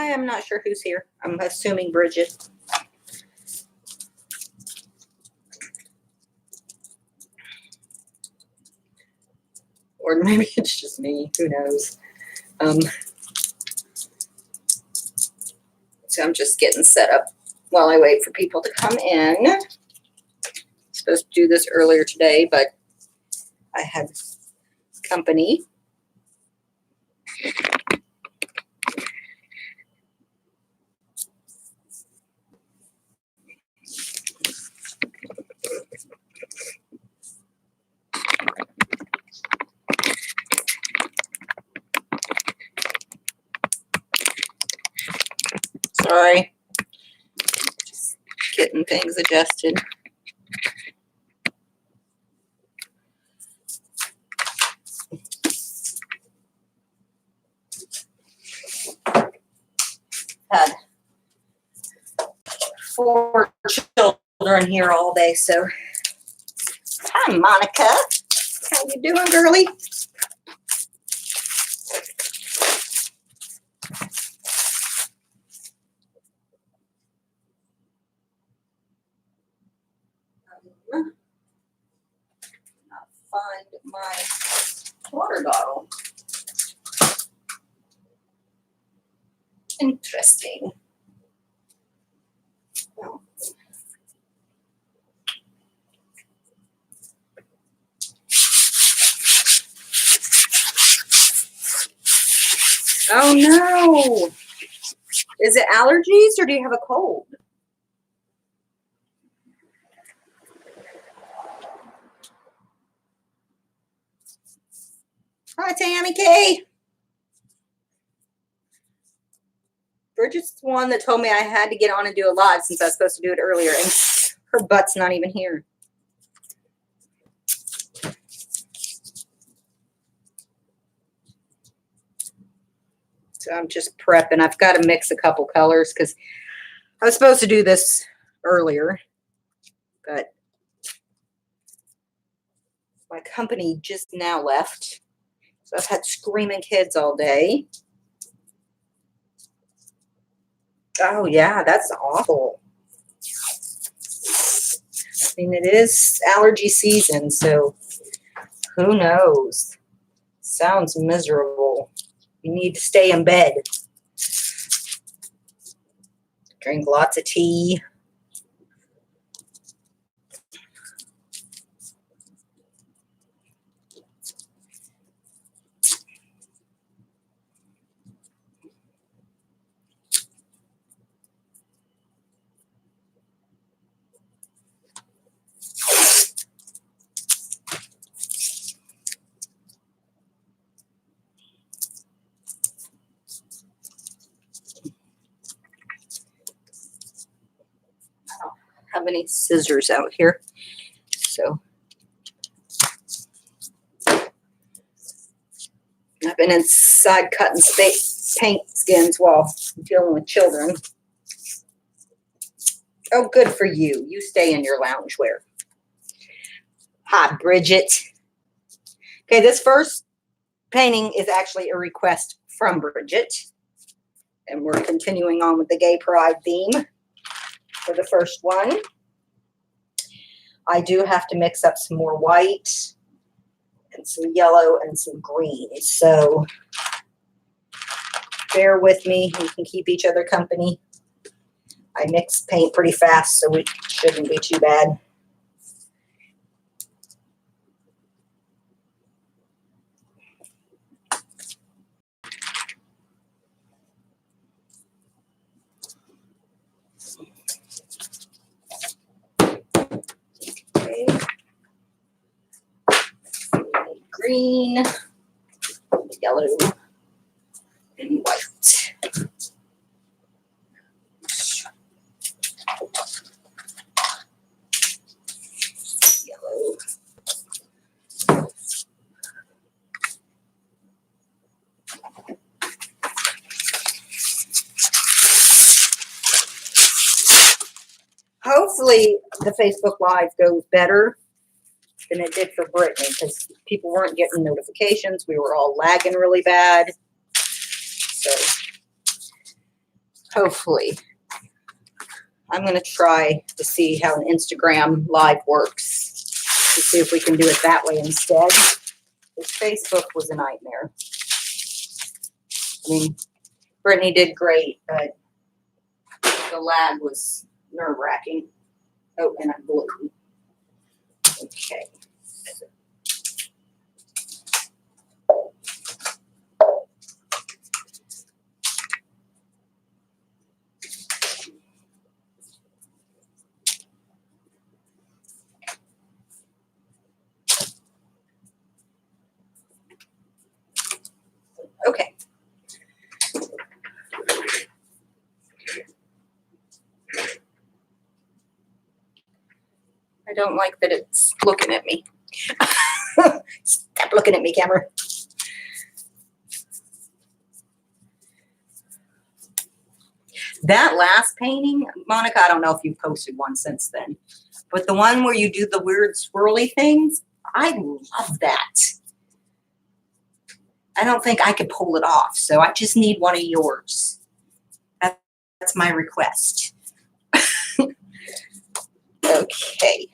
am not sure who's here. I'm assuming Bridget. Or maybe it's just me. Who knows? So I'm just getting set up while I wait for people to come in. I'm supposed to do this earlier today, but I had company. Sorry. Just getting things adjusted. Had 4 children here all day, so hi Monica. How you doing, girly? Find my water bottle. Interesting. Well, oh no. Is it allergies or do you have a cold? Hi, Tammy K. Bridget's the one that told me I had to get on and do a live since I was supposed to do it earlier, and her butt's not even here. So I'm just prepping. I've got to mix a couple colors because I was supposed to do this earlier, but my company just now left. So I've had screaming kids all day. Oh, yeah, that's awful. I mean, it is allergy season, so who knows? Sounds miserable. You need to stay in bed. Drink lots of tea. Have any scissors out here, so I've been inside cutting paint skins while dealing with children. Oh, good for you. You stay in your loungewear. Hi, Bridget. Okay, this first painting is actually a request from Bridget, and we're continuing on with the gay pride theme. For the first one, I do have to mix up some more white and some yellow and some green. So bear with me. We can keep each other company. I mix paint pretty fast, so it shouldn't be too bad. Green, yellow, and white. Yellow. Hopefully the Facebook Live goes better than it did for Brittany, because people weren't getting notifications. We were all lagging really bad. So hopefully. I'm going to try to see how an Instagram live works, to see if we can do it that way instead. Because Facebook was a nightmare. I mean, Brittany did great, but the lag was nerve-wracking. Oh, and I'm blue. Okay. Okay. I don't like that it's looking at me. Stop looking at me, camera. That last painting, Monica, I don't know if you've posted one since then, but the one where you do the weird swirly things, I love that. I don't think I could pull it off, so I just need one of yours. That's my request. Okay.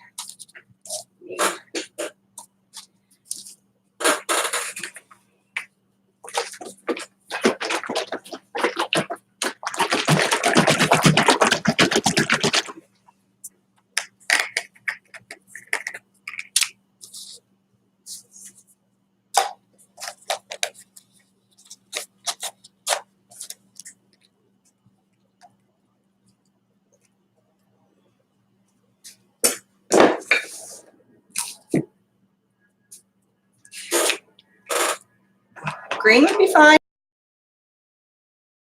Green would be fine.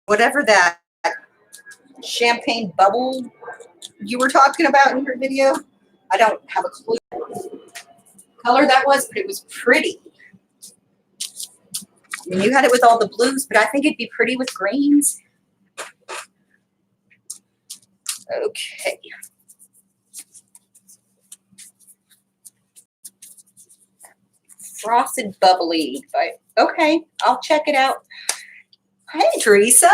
Whatever that champagne bubble you were talking about in your video, I don't have a clue what color that was, but it was pretty. I mean, you had it with all the blues, but I think it'd be pretty with greens. Okay. Frosted bubbly. Okay, I'll check it out. Hey, Teresa.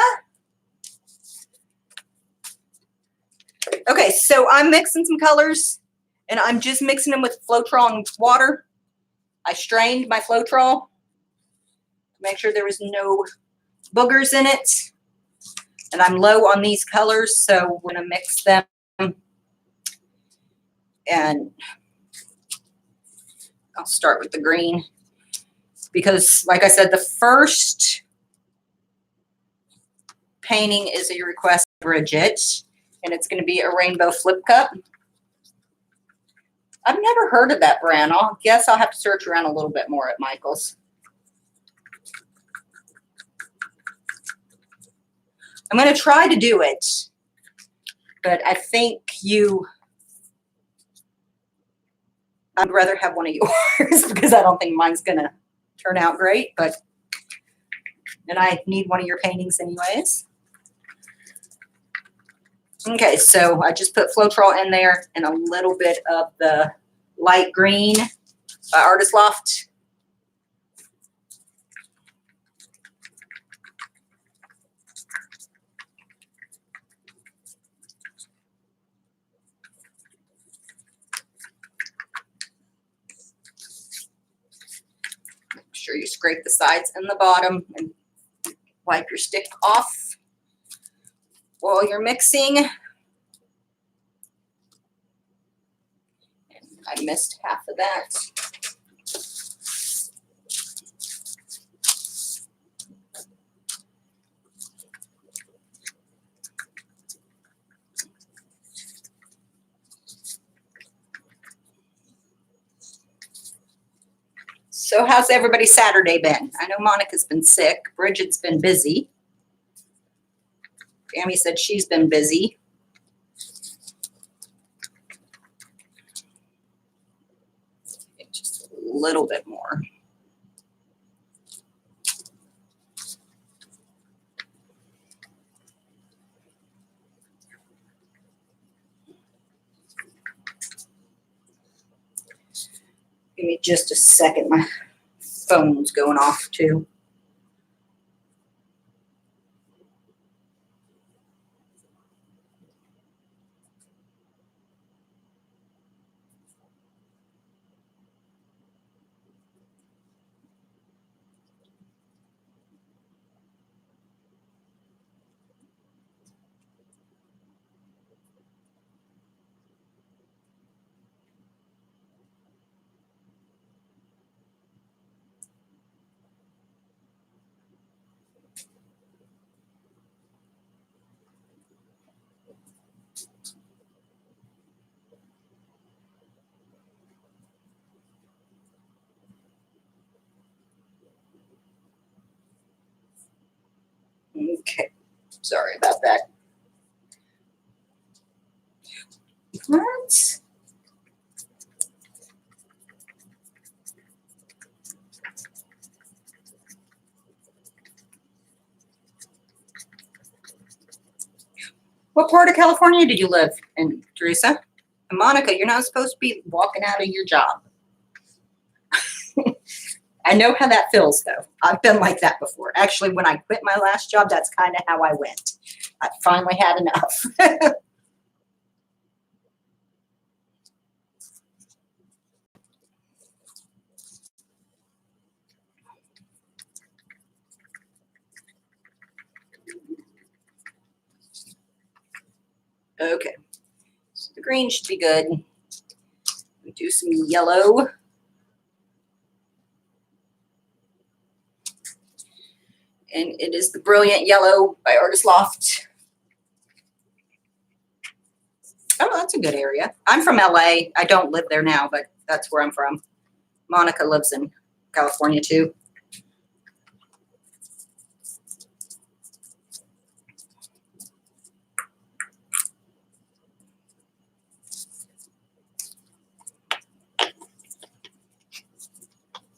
Okay, so I'm mixing some colors, and I'm just mixing them with Floetrol and water. I strained my Floetrol to make sure there was no boogers in it. And I'm low on these colors, so we're going to mix them. And I'll start with the green. Because, like I said, the first painting is a request from Bridget. And it's going to be a rainbow flip cup. I've never heard of that brand. I guess I'll have to search around a little bit more at Michael's. I'm going to try to do it, but I think I'd rather have one of yours because I don't think mine's going to turn out great, and I need one of your paintings anyways. Okay, so I just put Floetrol in there and a little bit of the light green Artist Loft. Make sure you scrape the sides and the bottom and wipe your stick off while you're mixing. I missed half of that. So how's everybody's Saturday been? I know Monica's been sick. Bridget's been busy. Tammy said she's been busy. Just a little bit more. Give me just a second. My phone's going off too. Okay, sorry about that. What? What part of California did you live in, Teresa? And Monica, you're not supposed to be walking out of your job. I know how that feels, though. I've been like that before. Actually, when I quit my last job, that's kind of how I went. I finally had enough. Okay, so the green should be good. We do some yellow. And it is the Brilliant Yellow by Artist Loft. Oh, that's a good area. I'm from LA. I don't live there now, but that's where I'm from. Monica lives in California too.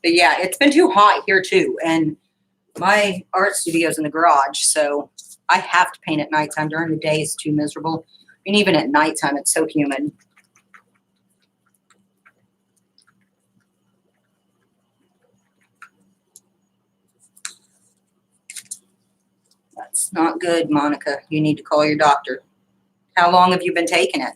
But yeah, it's been too hot here too. And my art studio's in the garage, so I have to paint at nighttime. During the day, it's too miserable. And even at nighttime, it's so humid. That's not good, Monica. You need to call your doctor. How long have you been taking it?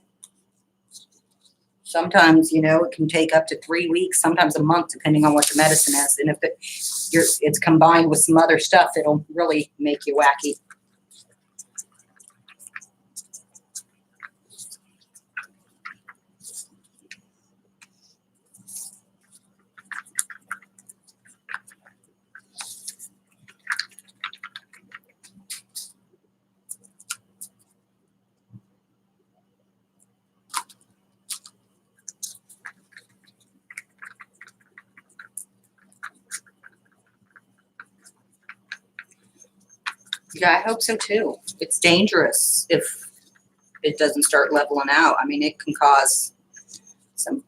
Sometimes, you know, it can take up to 3 weeks, sometimes a month, depending on what your medicine is. And if it's combined with some other stuff, it'll really make you wacky. Yeah, I hope so too. It's dangerous if it doesn't start leveling out. I mean, it can cause some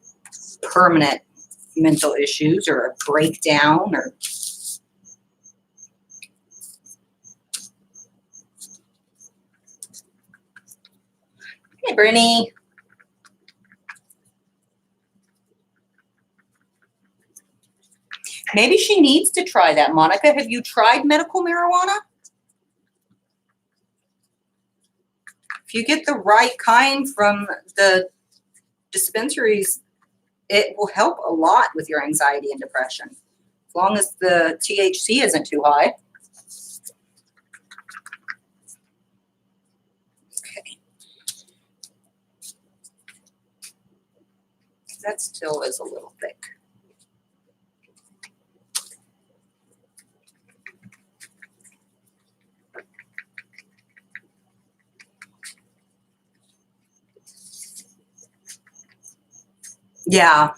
permanent mental issues or a breakdown or. Hey, Brittany. Maybe she needs to try that, Monica. Have you tried medical marijuana? If you get the right kind from the dispensaries, it will help a lot with your anxiety and depression, as long as the THC isn't too high. Okay. That still is a little thick. Yeah,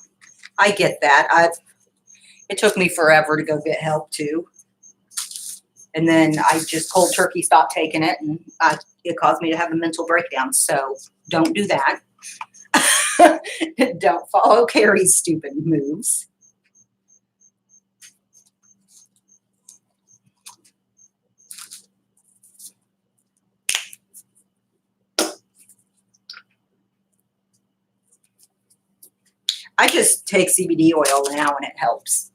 I get that. It took me forever to go get help too. And then I just cold turkey stopped taking it, and it caused me to have a mental breakdown. So don't do that. Don't follow Carrie's stupid moves. I just take CBD oil now and it helps.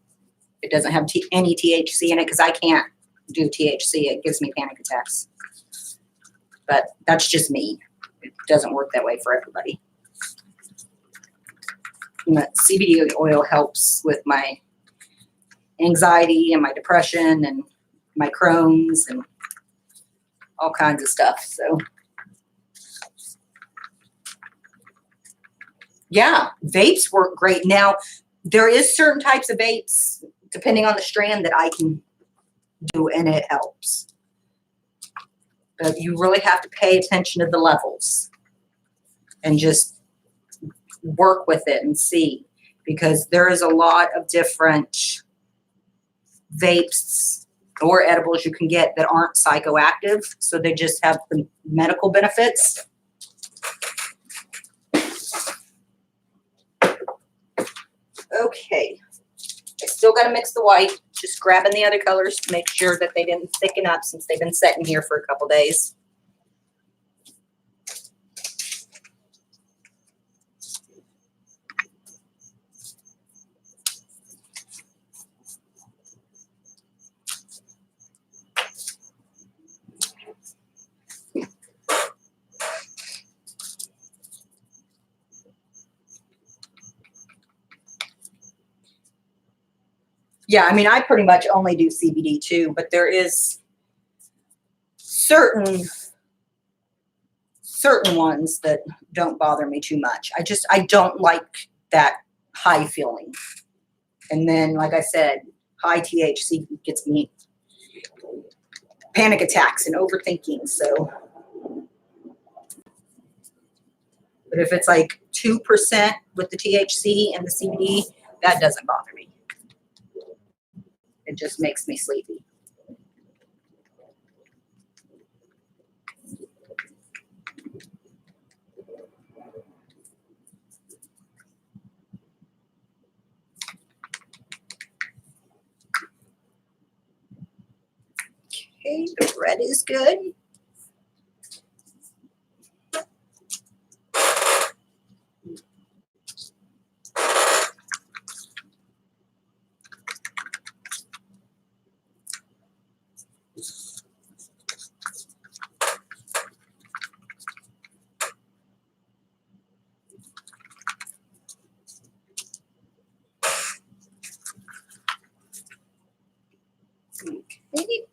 It doesn't have any THC in it because I can't do THC. It gives me panic attacks. But that's just me. It doesn't work that way for everybody. But CBD oil helps with my anxiety and my depression and my Crohn's and all kinds of stuff. So yeah, vapes work great. Now, there is certain types of vapes, depending on the strand, that I can do, and it helps. But you really have to pay attention to the levels and just work with it and see, because there is a lot of different vapes or edibles you can get that aren't psychoactive. So they just have the medical benefits. Okay. I still got to mix the white. Just grabbing the other colors to make sure that they didn't thicken up since they've been sitting here for a couple days. Yeah, I mean, I pretty much only do CBD too, but there is certain ones that don't bother me too much. I don't like that high feeling. And then, like I said, high THC gets me panic attacks and overthinking. So, but if it's like 2% with the THC and the CBD, that doesn't bother me. It just makes me sleepy. Okay, the red is good. Okay.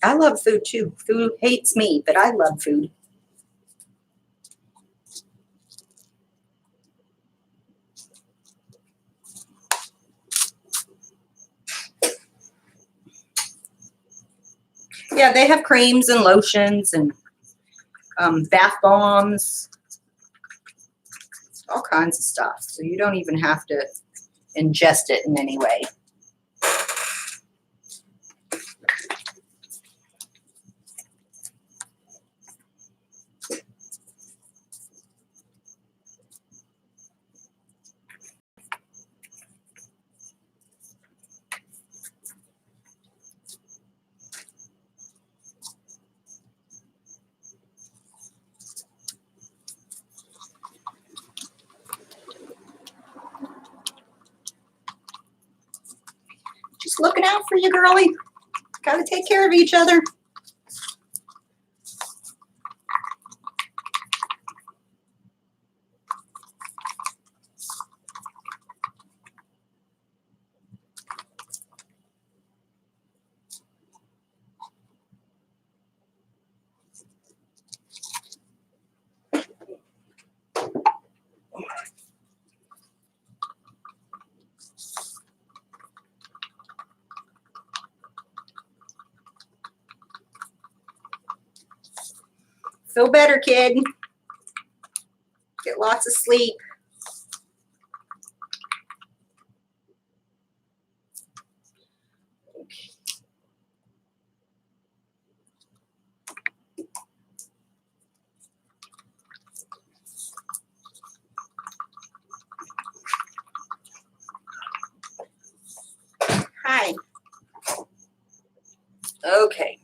I love food too. Food hates me, but I love food. Yeah, they have creams and lotions and bath bombs, all kinds of stuff. So you don't even have to ingest it in any way. Just looking out for you, girlie. Got to take care of each other. Feel better, kid. Get lots of sleep. Hi. Okay.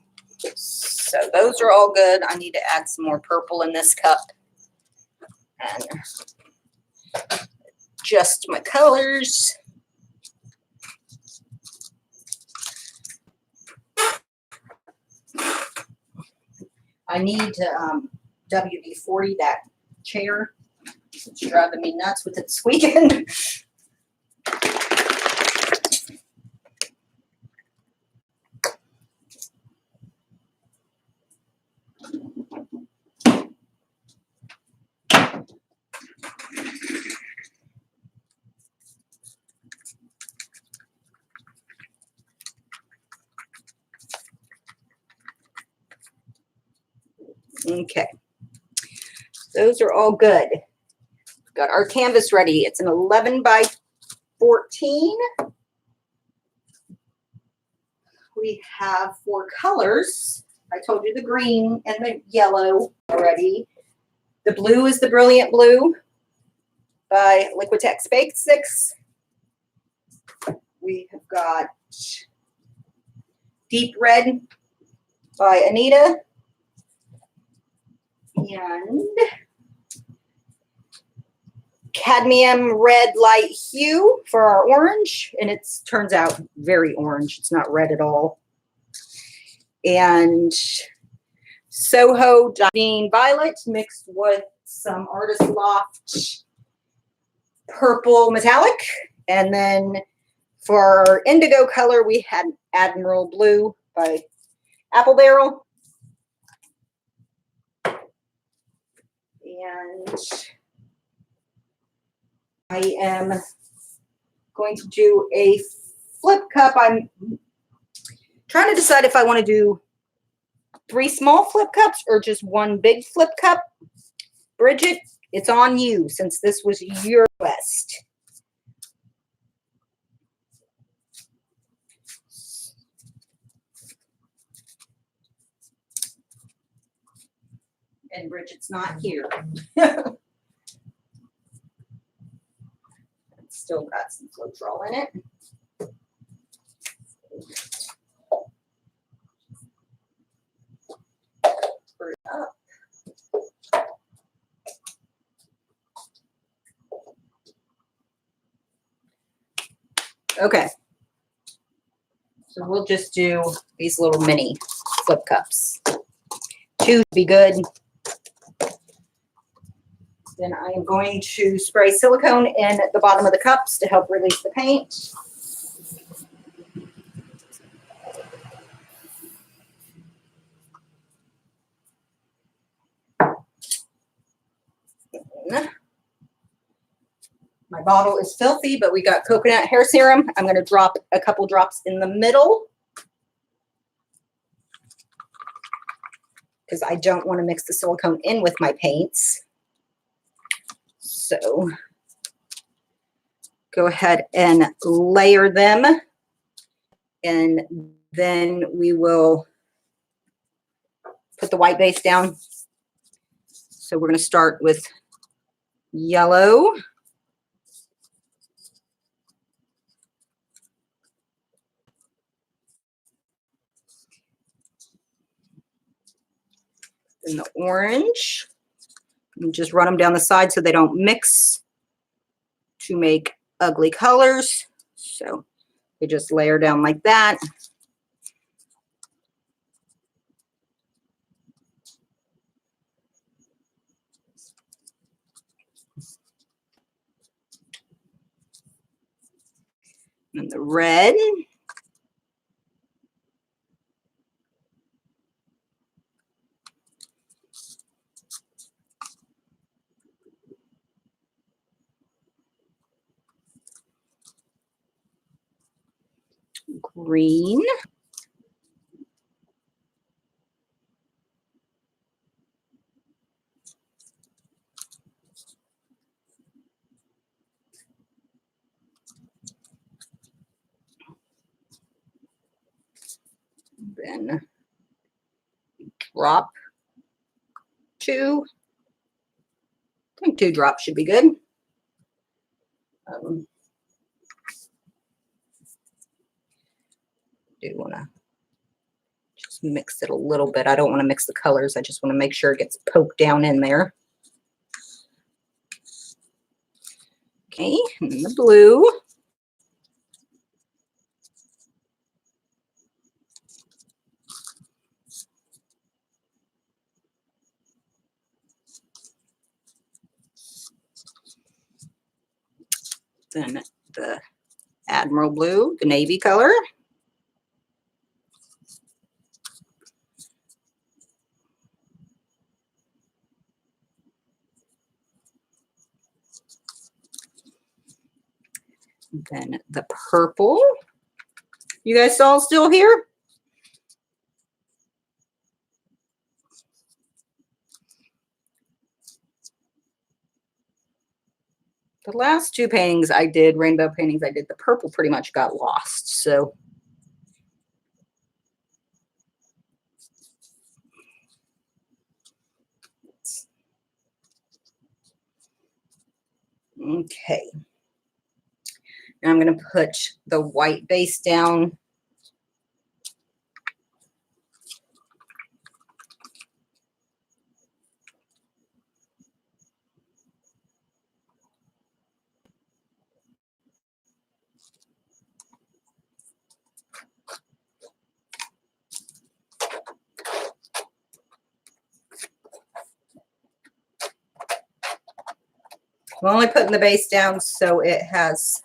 So those are all good. I need to add some more purple in this cup. And adjust my colors. I need to WD-40 that chair. It's driving me nuts with it squeaking. Okay, those are all good. Got our canvas ready. It's an 11 by 14 16. We have 4 colors. I told you the green and the yellow already. The blue is the Brilliant Blue by Liquitex Basics. We have got Deep Red by Anita. And Cadmium Red Light Hue for our orange. And it turns out very orange. It's not red at all. And Soho Jardine Violet mixed with some Artist Loft Purple Metallic. And then for our indigo color, we had Admiral Blue by Apple Barrel. And I am going to do a flip cup. I'm trying to decide if I want to do 3 small flip cups or just 1 big flip cup. Bridget, it's on you since this was your request. And Bridget's not here. It's still got some Floetrol in it. Put it up. Okay. So we'll just do these little mini flip cups. 2 would be good. Then I am going to spray silicone in the bottom of the cups to help release the paint. My bottle is filthy, but we got coconut hair serum. I'm going to drop a couple drops in the middle because I don't want to mix the silicone in with my paints. So go ahead and layer them, and then we will put the white base down. So we're going to start with yellow. Then the orange. And just run them down the side so they don't mix to make ugly colors. So they just layer down like that. And the red. Green. Then drop 2. I think 2 drops should be good. Do want to just mix it a little bit. I don't want to mix the colors. I just want to make sure it gets poked down in there. Okay, and the blue. Then the Admiral Blue, the navy color. Then the purple. You guys all still here? The last two paintings I did, rainbow paintings I did, the purple pretty much got lost. So okay. Now I'm going to put the white base down. I'm only putting the base down so it has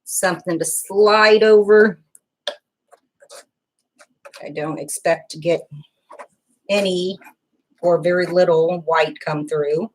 something to slide over. I don't expect to get any or very little white come through.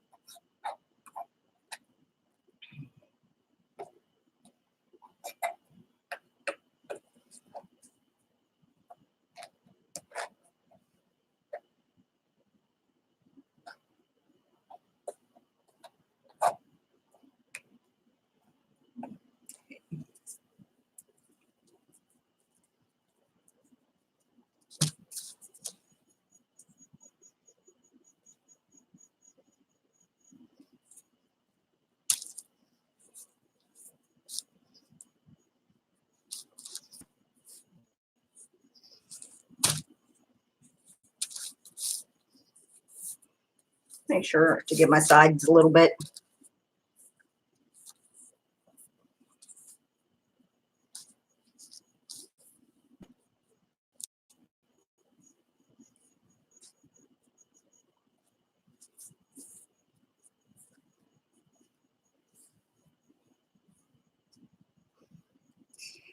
Make sure to get my sides a little bit.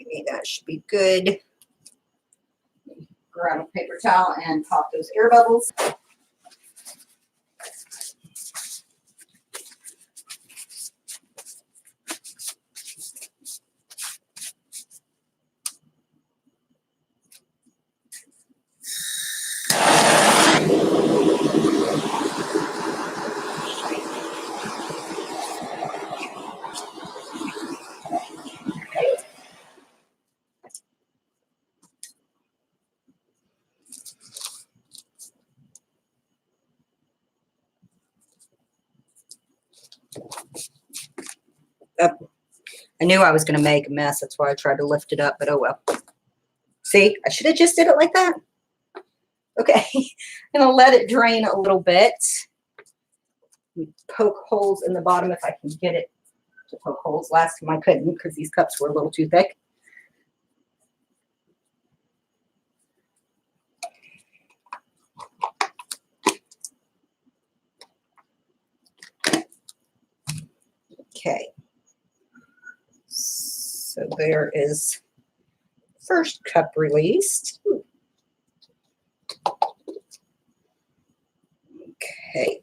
Okay, that should be good. Grab a paper towel and pop those air bubbles. I knew I was going to make a mess. That's why I tried to lift it up, but oh well. See, I should have just did it like that. Okay, I'm going to let it drain a little bit. Poke holes in the bottom if I can get it to poke holes. Last time I couldn't because these cups were a little too thick. Okay. So there is first cup released. Okay.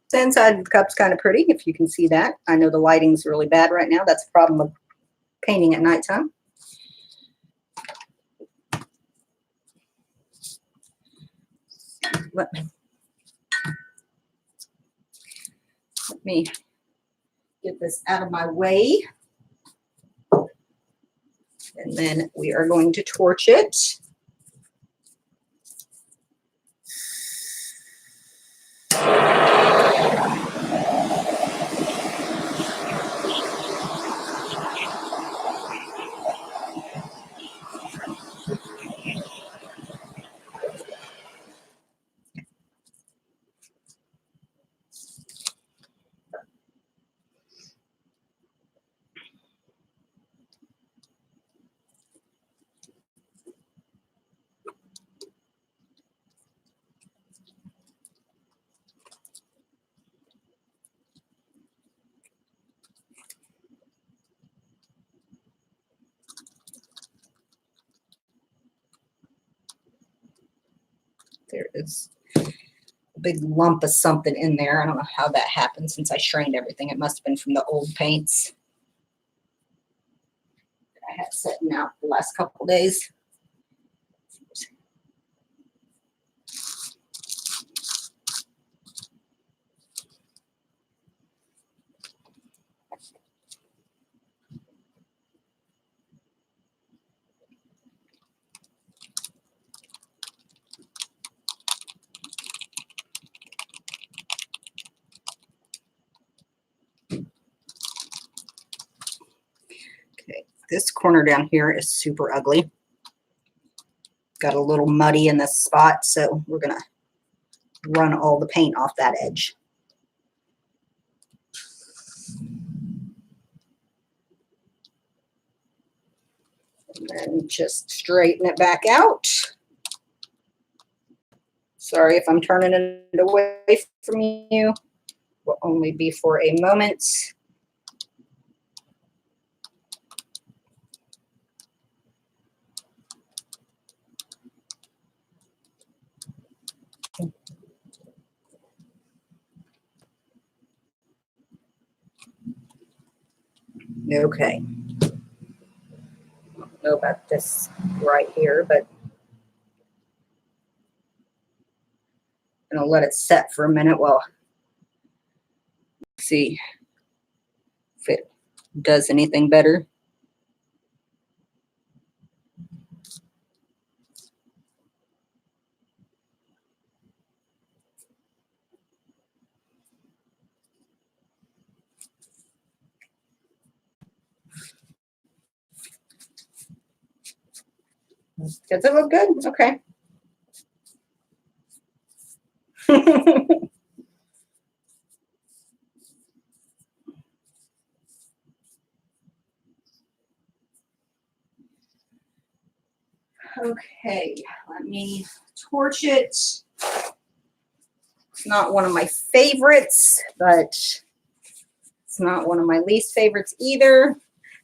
The inside of the cup's kind of pretty, if you can see that. I know the lighting's really bad right now. That's a problem with painting at nighttime. Let me get this out of my way. And then we are going to torch it. There is a big lump of something in there. I don't know how that happened since I strained everything. It must have been from the old paints that I had that setting out the last couple days. Okay, this corner down here is super ugly. Got a little muddy in this spot, so we're gonna run all the paint off that edge. And then just straighten it back out. Sorry if I'm turning it away from you. Will only be for a moment. Okay. I don't know about this right here, but I'm gonna let it set for a minute while see if it does anything better. Does it look good? Okay. Okay, let me torch it. It's not one of my favorites, but it's not one of my least favorites either.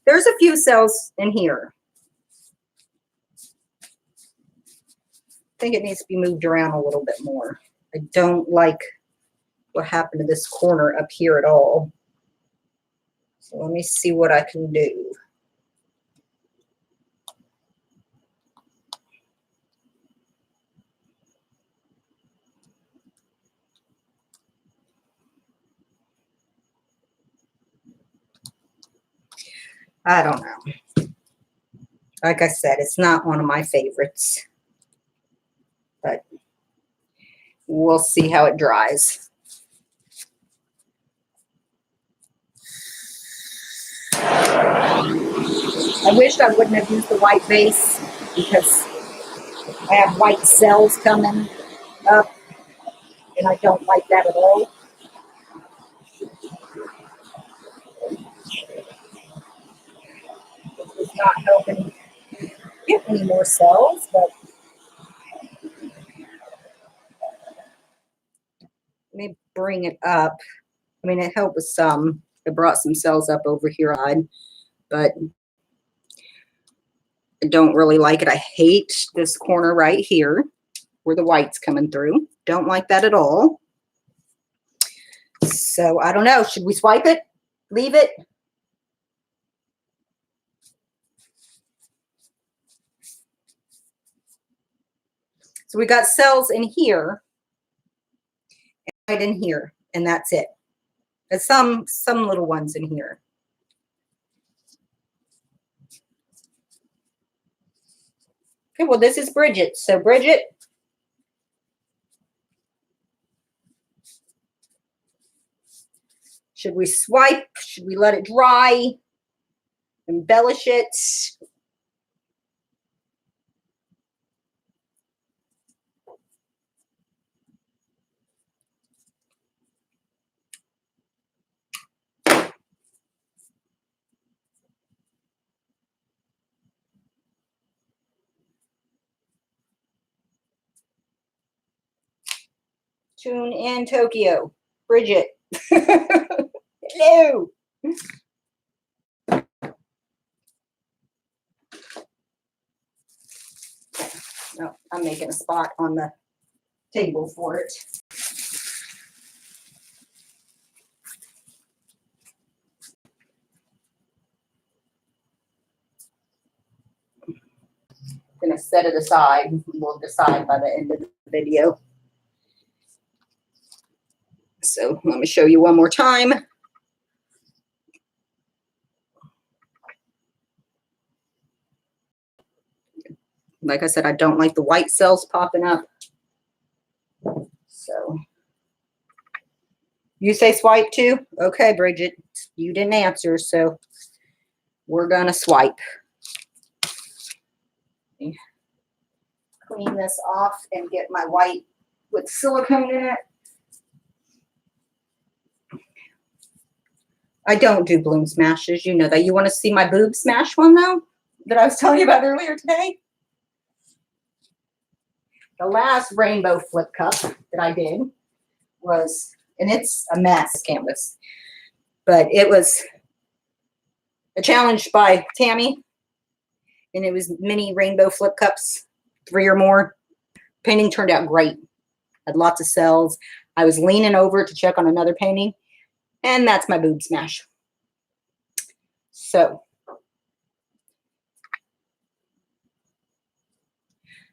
There's a few cells in here. I think it needs to be moved around a little bit more. I don't like what happened to this corner up here at all. So let me see what I can do. I don't know. Like I said, it's not one of my favorites, but we'll see how it dries. I wished I wouldn't have used the white base because I have white cells coming up and I don't like that at all. It's not helping get any more cells, but let me bring it up. I mean, it helped with some. It brought some cells up over here, but I don't really like it. I hate this corner right here where the white's coming through. Don't like that at all. So I don't know. Should we swipe it? Leave it? So we got cells in here and right in here, and that's it. There's some little ones in here. Okay, well, this is Bridget. So Bridget, should we swipe? Should we let it dry? Embellish it? Tune in Tokyo. Bridget. Hello. No, I'm making a spot on the table for it. going to set it aside. We'll decide by the end of the video. So let me show you one more time. Like I said, I don't like the white cells popping up. So you say swipe too? Okay, Bridget, you didn't answer, so we're gonna swipe. Clean this off and get my white with silicone in it. I don't do bloom smashes, you know that. You want to see my boob smash one though, that I was telling you about earlier today? The last rainbow flip cup that I did was, and it's a mess canvas, but it was a challenge by Tammy, and it was mini rainbow flip cups, 3 or more. Painting turned out great. Had lots of cells. I was leaning over to check on another painting, and that's my boob smash. So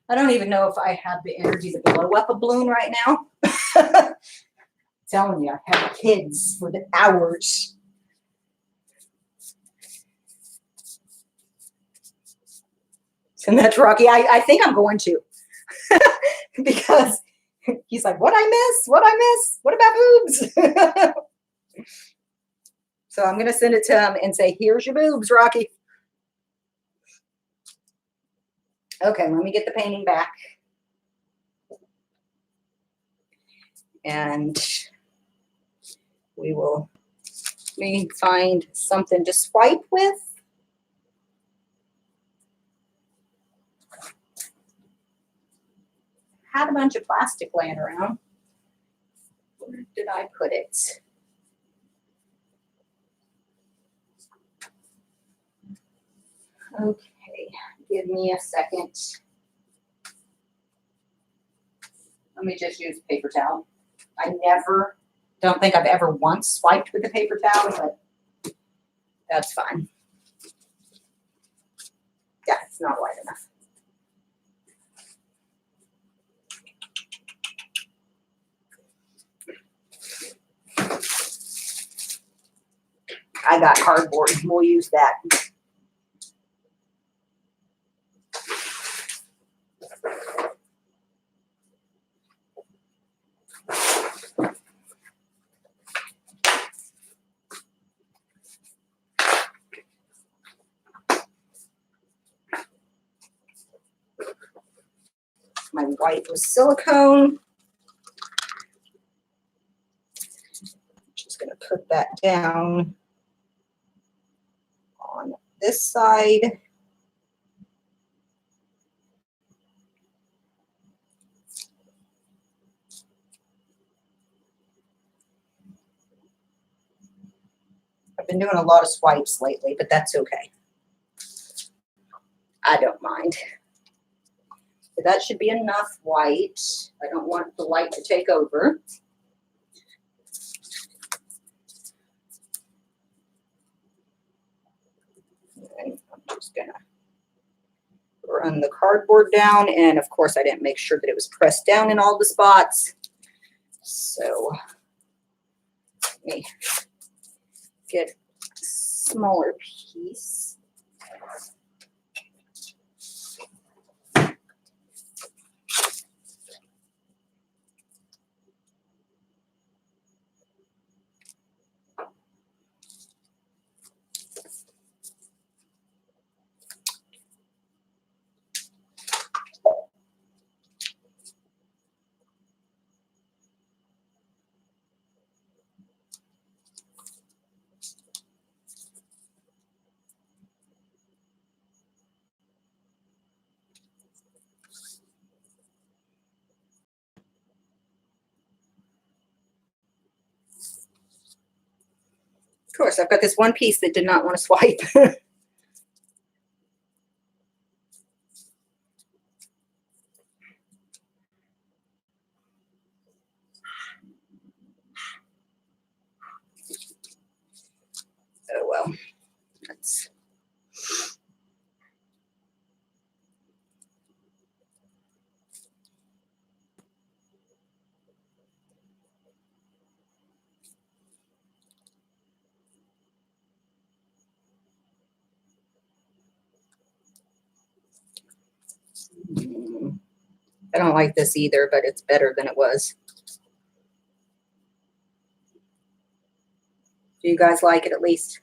I don't even know if I have the energy to blow up a balloon right now. I'm telling you, I have kids for the hours. And that's Rocky. I think I'm going to. Because he's like, what I miss? What I miss? What about boobs? So I'm going to send it to him and say, here's your boobs, Rocky. Okay, let me get the painting back. And we will maybe find something to swipe with. Had a bunch of plastic laying around. Where did I put it? Okay, give me a second. Let me just use paper towel. I don't think I've ever once swiped with a paper towel, but that's fine. Yeah, it's not wide enough. I got cardboard. We'll use that. My white was silicone. Just going to put that down on this side. I've been doing a lot of swipes lately, but that's okay. I don't mind. But that should be enough white. I don't want the white to take over. And I'm just going to run the cardboard down. And of course, I didn't make sure that it was pressed down in all the spots. So let me get a smaller piece. Of course, I've got this one piece that did not want to swipe. Oh, well, that's I don't like this either, but it's better than it was. Do you guys like it at least?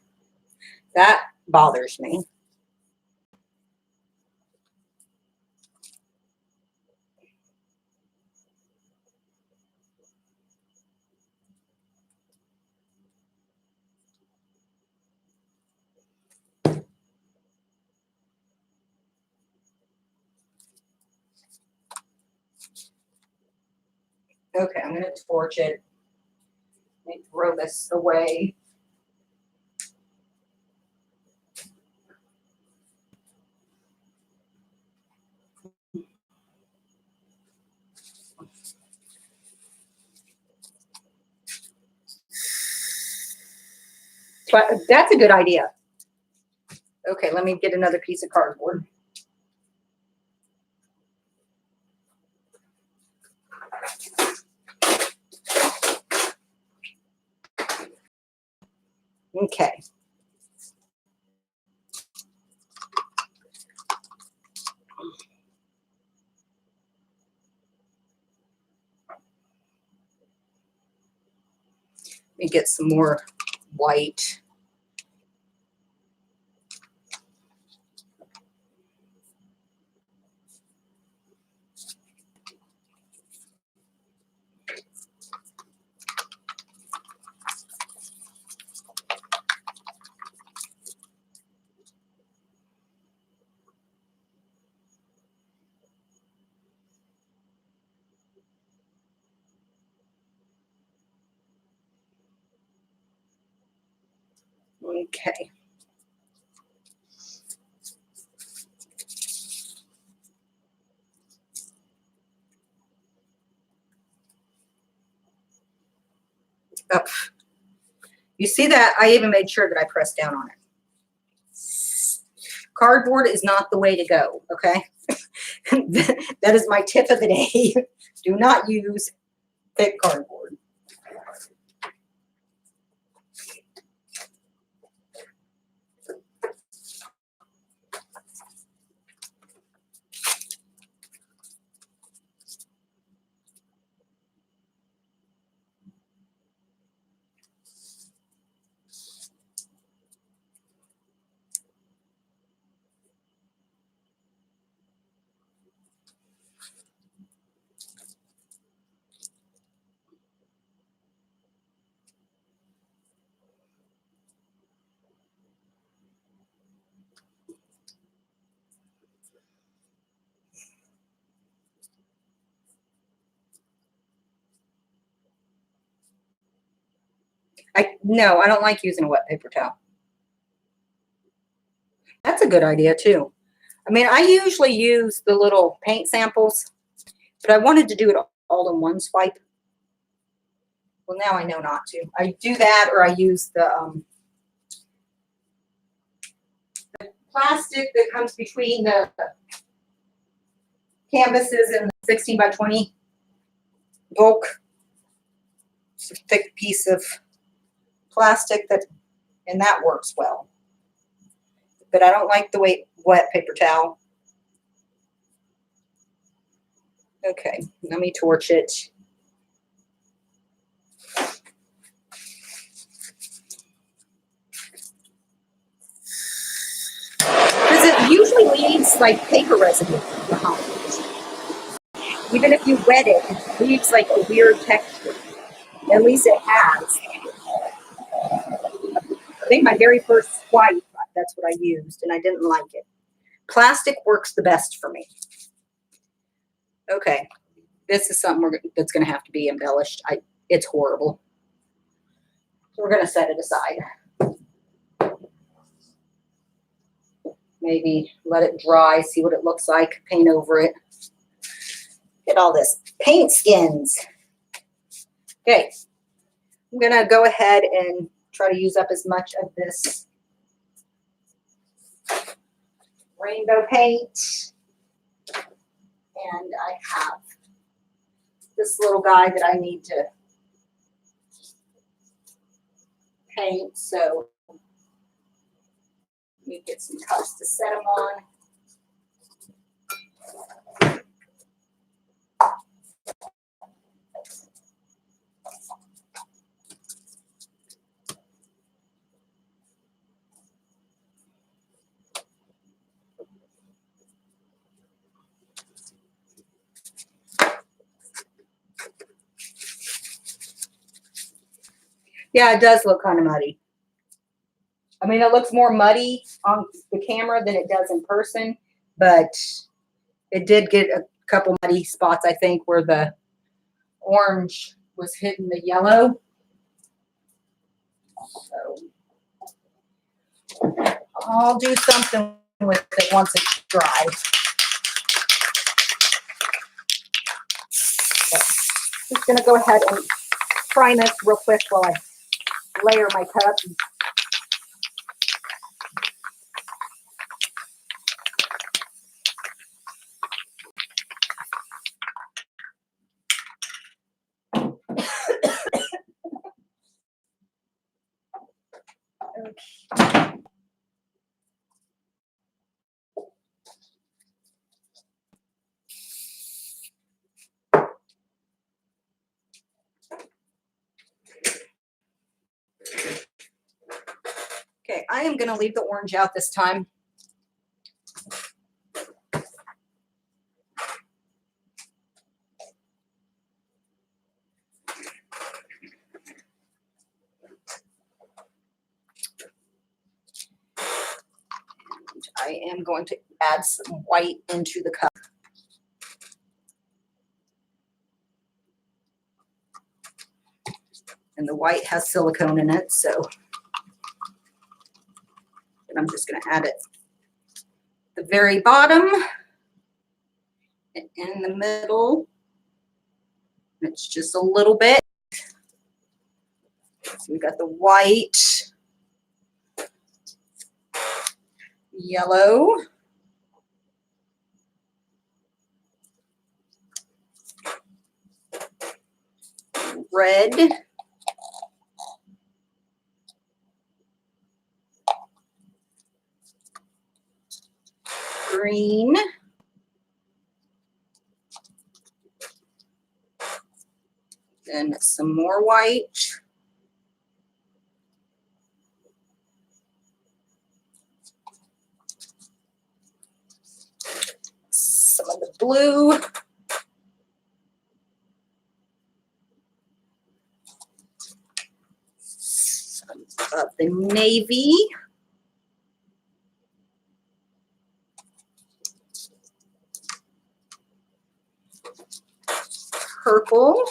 That bothers me. Okay, I'm going to torch it. Let me throw this away. But that's a good idea. Okay, let me get another piece of cardboard. Okay. Let me get some more white. Okay. Oh, you see that? I even made sure that I pressed down on it. Cardboard is not the way to go, okay? That is my tip of the day. Do not use thick cardboard. No, I don't like using a wet paper towel. That's a good idea too. I mean, I usually use the little paint samples, but I wanted to do it all in one swipe. Well, now I know not to. I do that, or I use the plastic that comes between the canvases and the 16 by 20 bulk. It's a thick piece of plastic and that works well. But I don't like the wet paper towel. Okay, let me torch it. Because it usually leaves like paper residue behind. Even if you wet it, it leaves like a weird texture. At least it has. I think my very first swipe, that's what I used, and I didn't like it. Plastic works the best for me. Okay, this is something that's going to have to be embellished. It's horrible. So we're going to set it aside. Maybe let it dry, see what it looks like, paint over it. Get all this paint skins. Okay, I'm going to go ahead and try to use up as much of this rainbow paint. And I have this little guy that I need to paint. So let me get some cups to set them on. Yeah, it does look kind of muddy. I mean, it looks more muddy on the camera than it does in person, but it did get a couple muddy spots, I think, where the orange was hitting the yellow. So I'll do something with it once it's dry. So just going to go ahead and prime this real quick while I layer my cup. Okay. Okay, I am going to leave the orange out this time. I am going to add some white into the cup. And the white has silicone in it, so and I'm just going to add it at the very bottom and in the middle. It's just a little bit. So we got the white, yellow, red, green, then some more white, some of the blue, some of the navy, purple,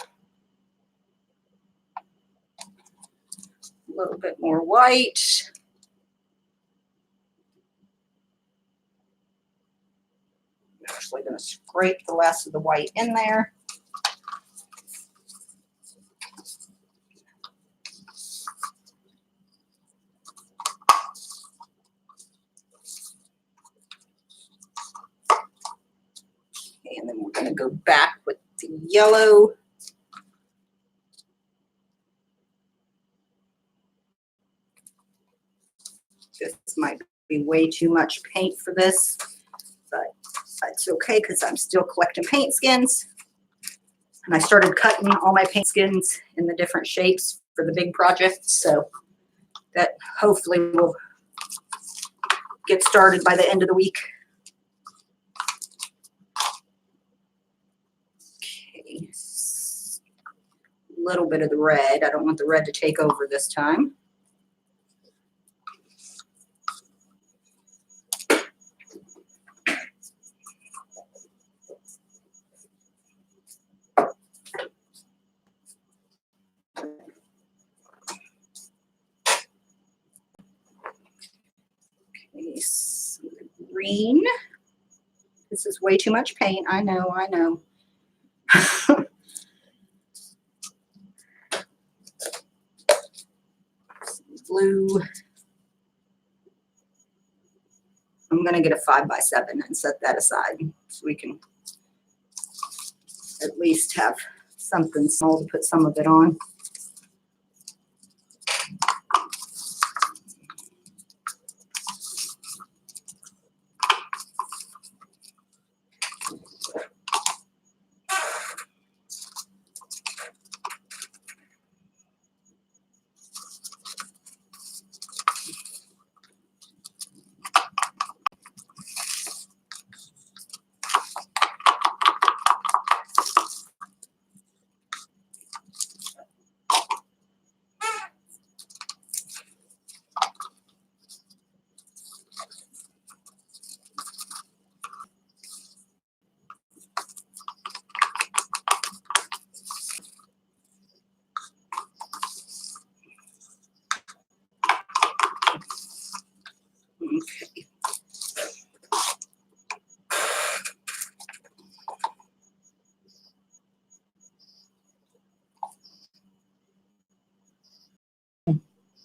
a little bit more white, I'm actually going to scrape the last of the white in there. And then we're going to go back with the yellow. This might be way too much paint for this, but it's okay because I'm still collecting paint skins. And I started cutting all my paint skins in the different shapes for the big project, so that hopefully will get started by the end of the week. Okay, a little bit of the red. I don't want the red to take over this time. Okay, some green. This is way too much paint. I know, I know. Blue. I'm going to get a 5x7 and set that aside so we can at least have something small to put some of it on.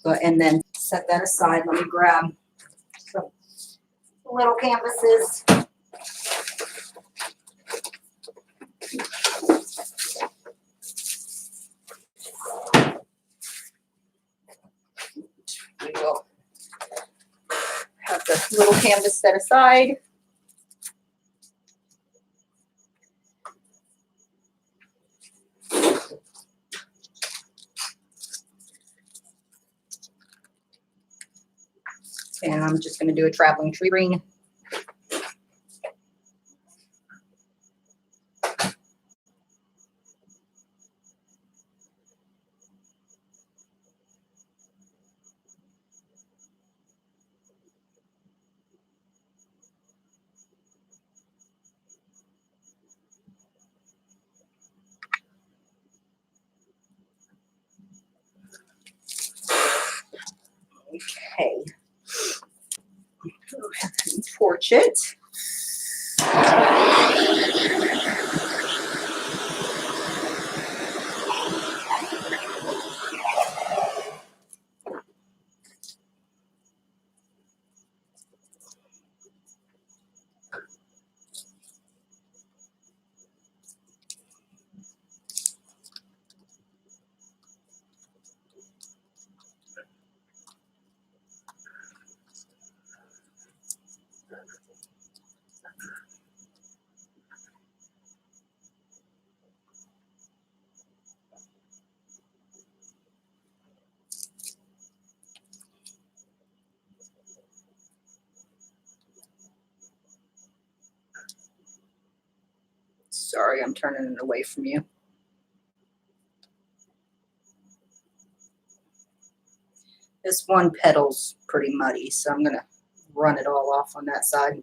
But, and then set that aside. Let me grab some little canvases. We will have the little canvas set aside. And I'm just going to do a traveling tree ring. Okay. Torch it. Sorry, I'm turning it away from you. This one petal's pretty muddy, so I'm going to run it all off on that side.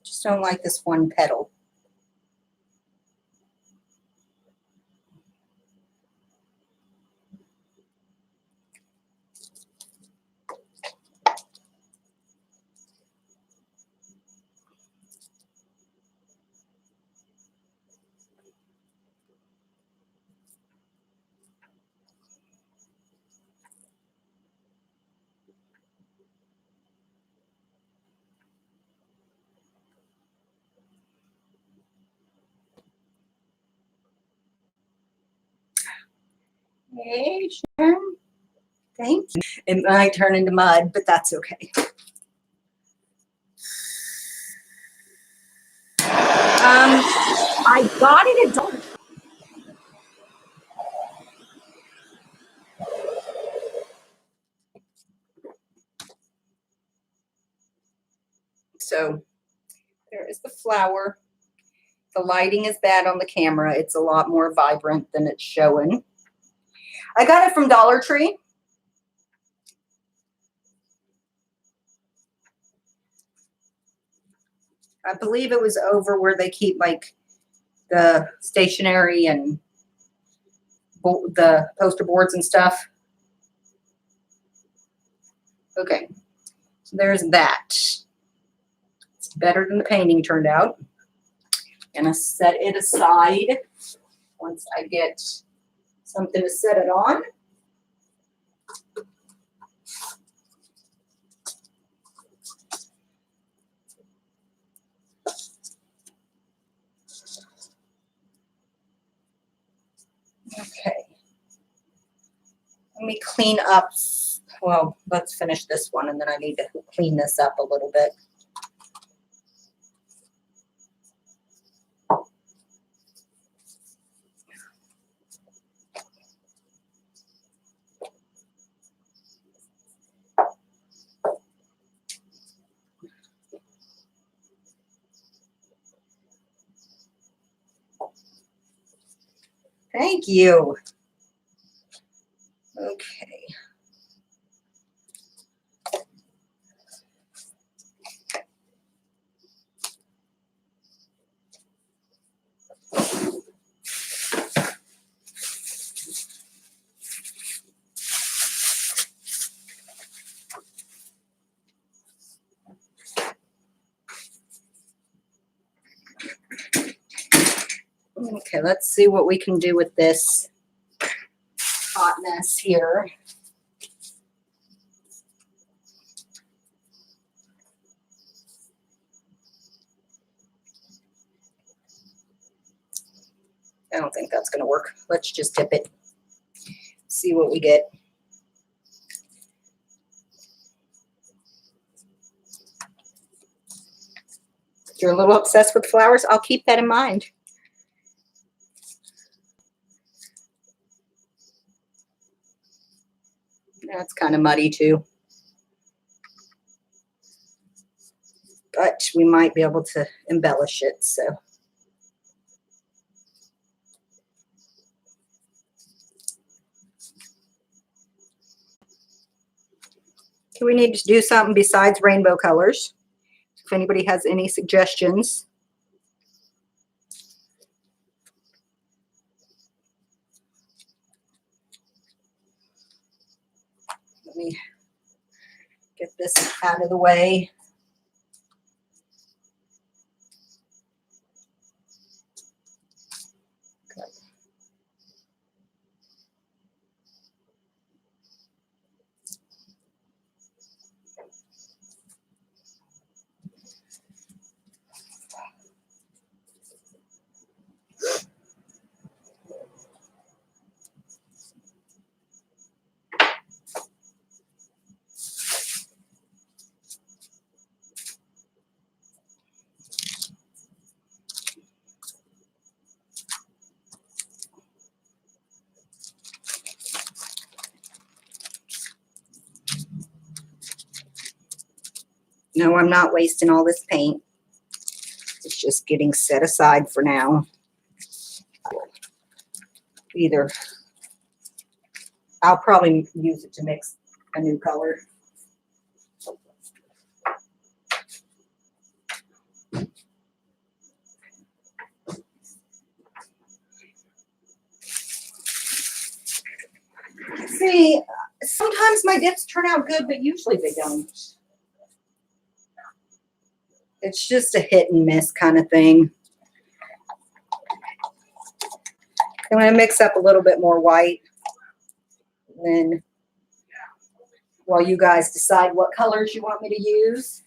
Just don't like this one petal. Hey, Sharon. Thank you. It might turn into mud, but that's okay. I got it at Dollar. So there is the flower. The lighting is bad on the camera. It's a lot more vibrant than it's showing. I got it from Dollar Tree. I believe it was over where they keep like the stationery and the poster boards and stuff. Okay, so there's that. It's better than the painting turned out. I'm gonna set it aside once I get something to set it on. Okay. Let me clean up. Well, let's finish this one and then I need to clean this up a little bit. Thank you. Okay. Okay, let's see what we can do with this hot mess here. I don't think that's going to work. Let's just dip it. See what we get. If you're a little obsessed with flowers, I'll keep that in mind. That's kind of muddy too. But we might be able to embellish it, so. Okay, we need to do something besides rainbow colors. If anybody has any suggestions. Let me get this out of the way. No, I'm not wasting all this paint. It's just getting set aside for now. Either I'll probably use it to mix a new color. See, sometimes my dips turn out good, but usually they don't. It's just a hit and miss kind of thing. I'm going to mix up a little bit more white. And then while you guys decide what colors you want me to use.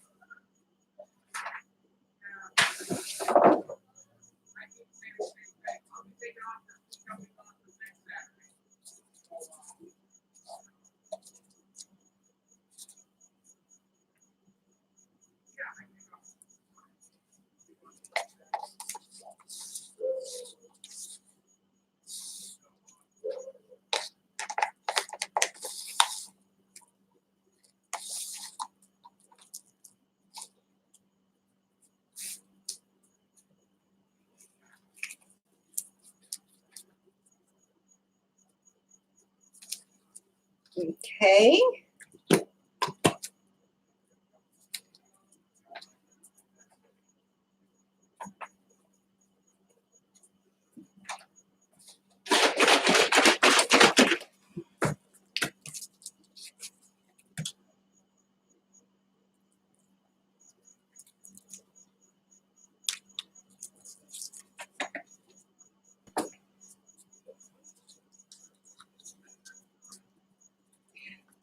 Okay.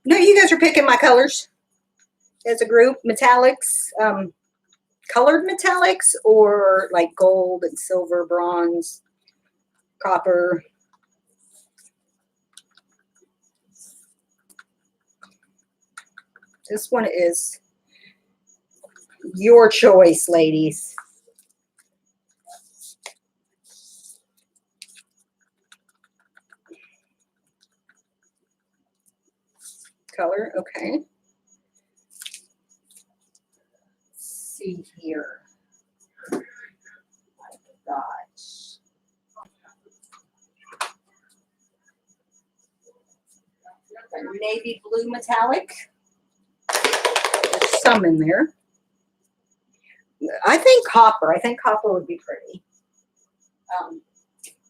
No, you guys are picking my colors as a group. Metallics, colored metallics, or like gold and silver, bronze, copper. This one is your choice, ladies. Color, okay. Let's see here. I've got a navy blue metallic. There's some in there. I think copper. I think copper would be pretty.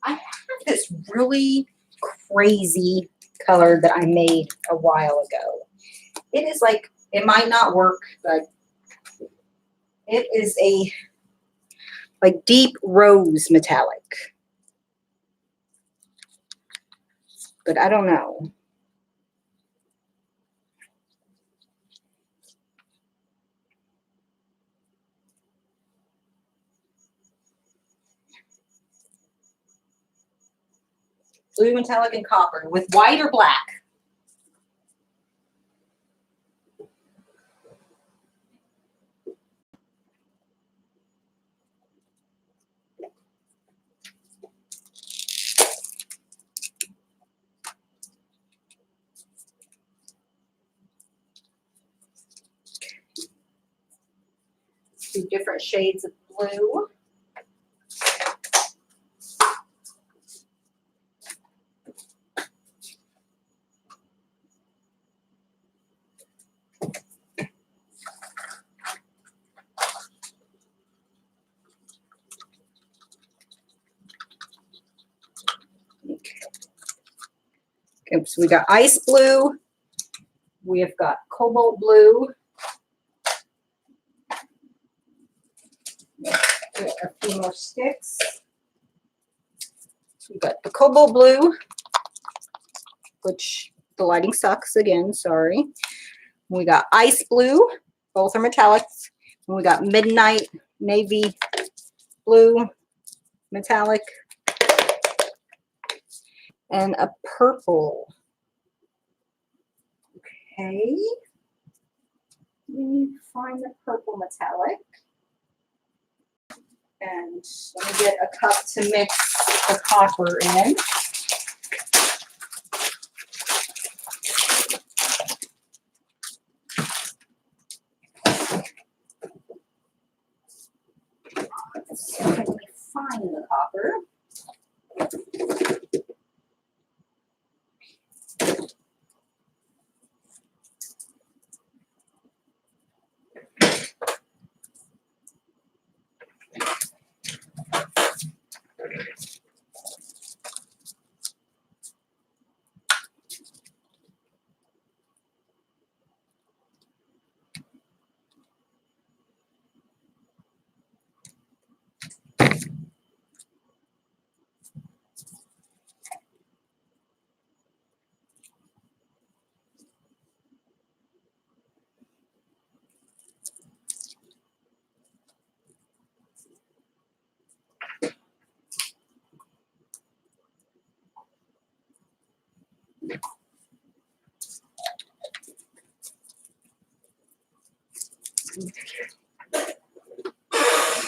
I have this really crazy color that I made a while ago. It is like, it might not work, but it is a like deep rose metallic. but I don't know. Blue, metallic, and copper with white or black. Two different shades of blue. Okay, so we got ice blue. We have got cobalt blue. A few more sticks. We got the cobalt blue, which the lighting sucks again, sorry. We got ice blue, both are metallics. And we got midnight navy blue, metallic, and a purple. Okay. We need to find the purple metallic. And let me get a cup to mix the copper in. So let me find the copper.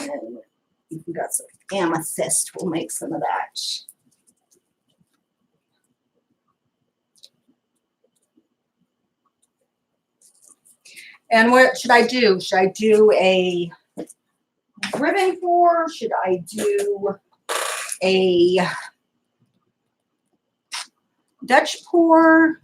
And we got some amethyst. We'll make some of that. And what should I do? Should I do a ribbon pour? Should I do a Dutch pour?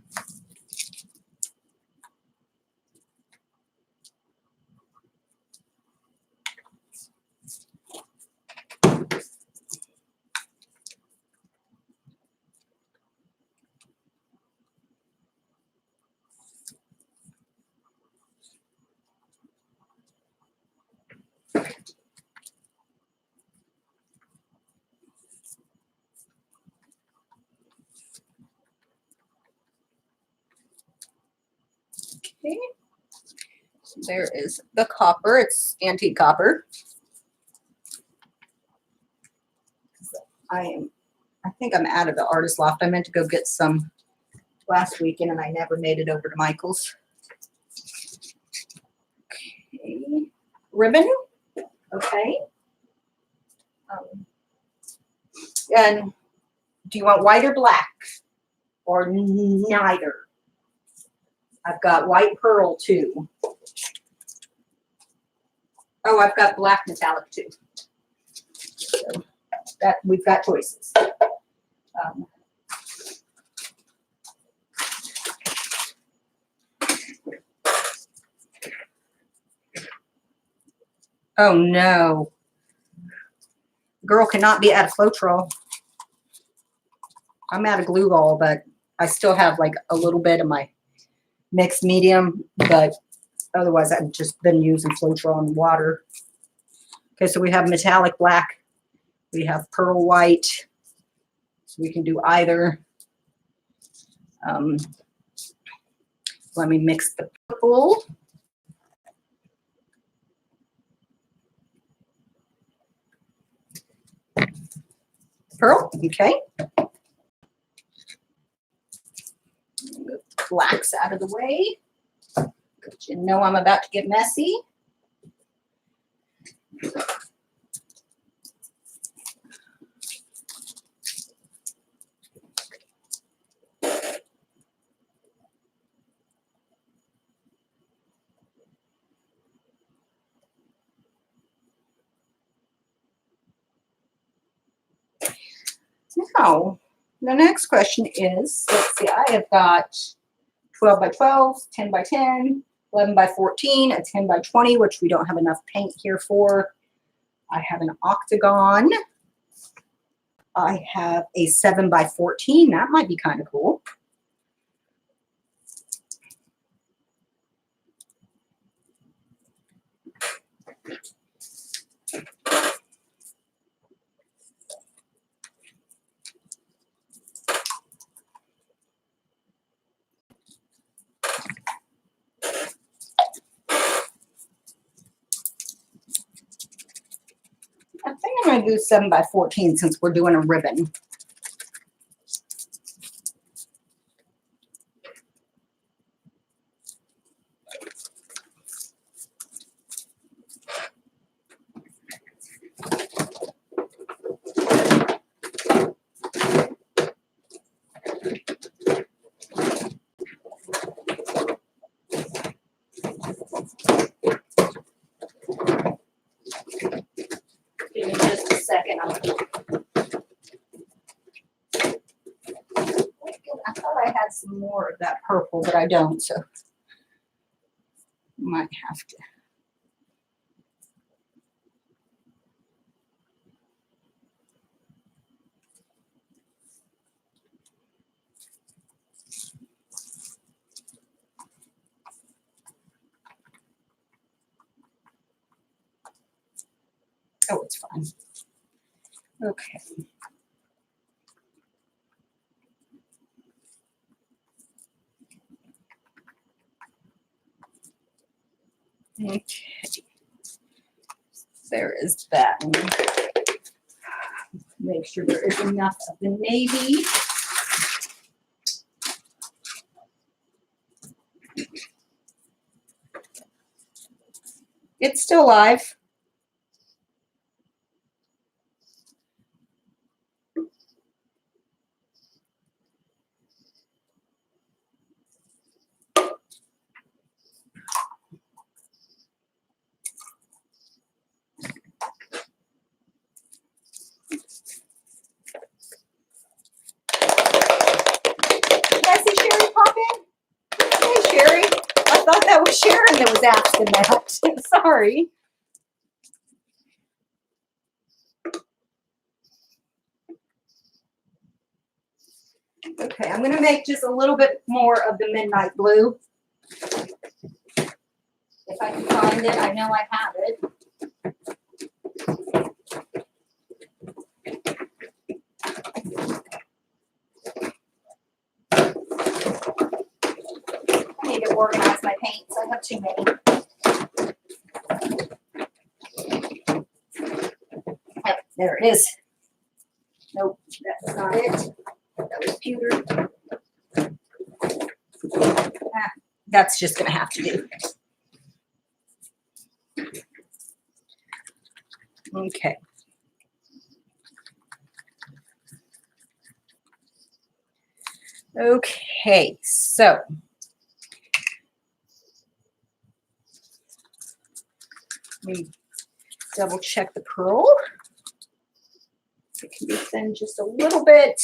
Okay. So there is the copper. It's antique copper. I think I'm out of the artist loft. I meant to go get some last weekend and I never made it over to Michael's. Okay. Ribbon. Okay. And do you want white or black? Or neither? I've got white pearl too. Oh, I've got black metallic too. So that we've got choices. Oh no. Girl cannot be out of Floetrol. I'm out of glue ball, but I still have like a little bit of my mixed medium, but otherwise I've just been using Floetrol and water. Okay, so we have metallic black. We have pearl white. So we can do either. Let me mix the purple. Pearl, okay. Move the blacks out of the way. But you know I'm about to get messy. Now, the next question is, let's see, I have got 12 by 12, 10 by 10, 11 by 14, a 10 by 20, which we don't have enough paint here for. I have an octagon. I have a 7 by 14. That might be kind of cool. I think I'm going to do 7 by 14 since we're doing a ribbon. Give me just a second. I thought I had some more of that purple, but I don't, so might have to. Oh, it's fine. Okay. Okay. There is that. Make sure there is enough of the navy. It's still live. Sherry. I thought that was Sharon that was asking that. Sorry. Okay, I'm going to make just a little bit more of the midnight blue. If I can find it, I know I have it. I need to organize my paints. I have too many. Yep, there it is. Nope, that's not it. That was pewter. That's just going to have to do. Okay. Okay, so let me double check the pearl. It can be thin just a little bit.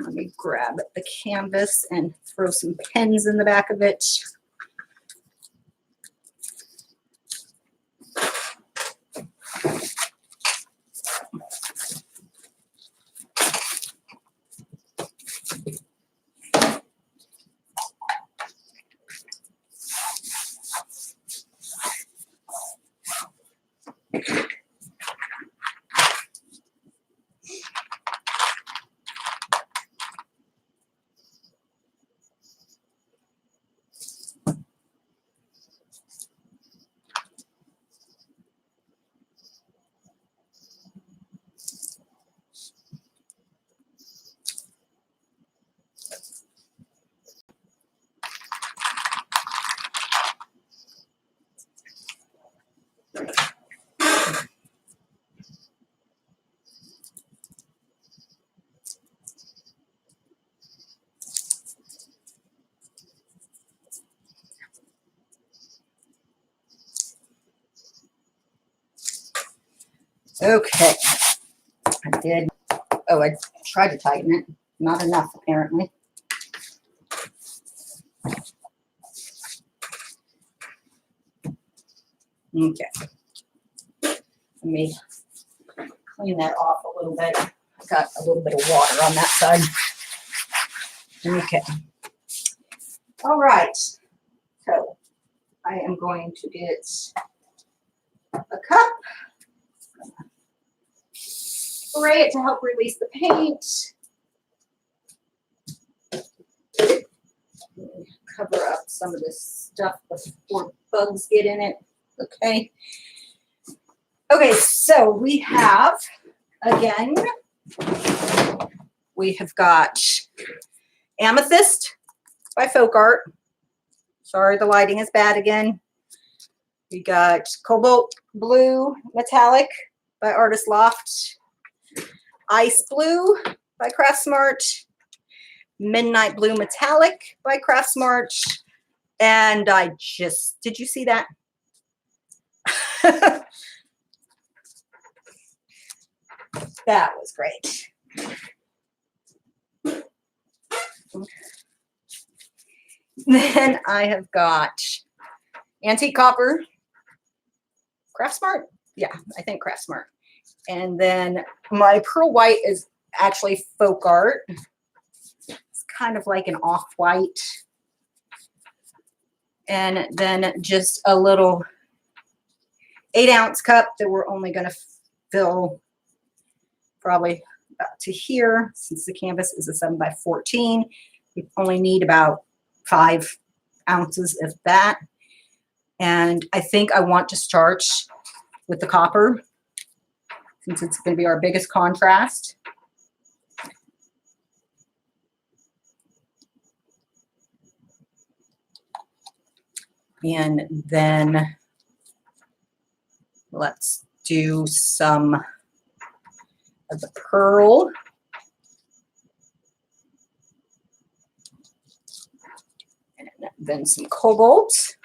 Let me grab the canvas and throw some pens in the back of it. Okay, I did. Oh, I tried to tighten it. Not enough, apparently. Okay. Let me clean that off a little bit. I've got a little bit of water on that side. Okay. All right. So I am going to get a cup. Spray it to help release the paint. Cover up some of this stuff before bugs get in it. Okay. Okay, so we have, again, we have got Amethyst by Folk Art. Sorry, the lighting is bad again. We got Cobalt Blue Metallic by Artist Loft. Ice Blue by Craft Smart. Midnight Blue Metallic by Craft Smart. And I just, did you see that? That was great. Then I have got Antique Copper, Craft Smart. Yeah, I think Craft Smart. And then my Pearl White is actually Folk Art. It's kind of like an off-white. And then just a little 8-ounce cup that we're only going to fill probably about to here. Since the canvas is a 7x14, we only need about 5 ounces of that. And I think I want to start with the copper since it's going to be our biggest contrast. And then let's do some of the pearl. And then some cobalt.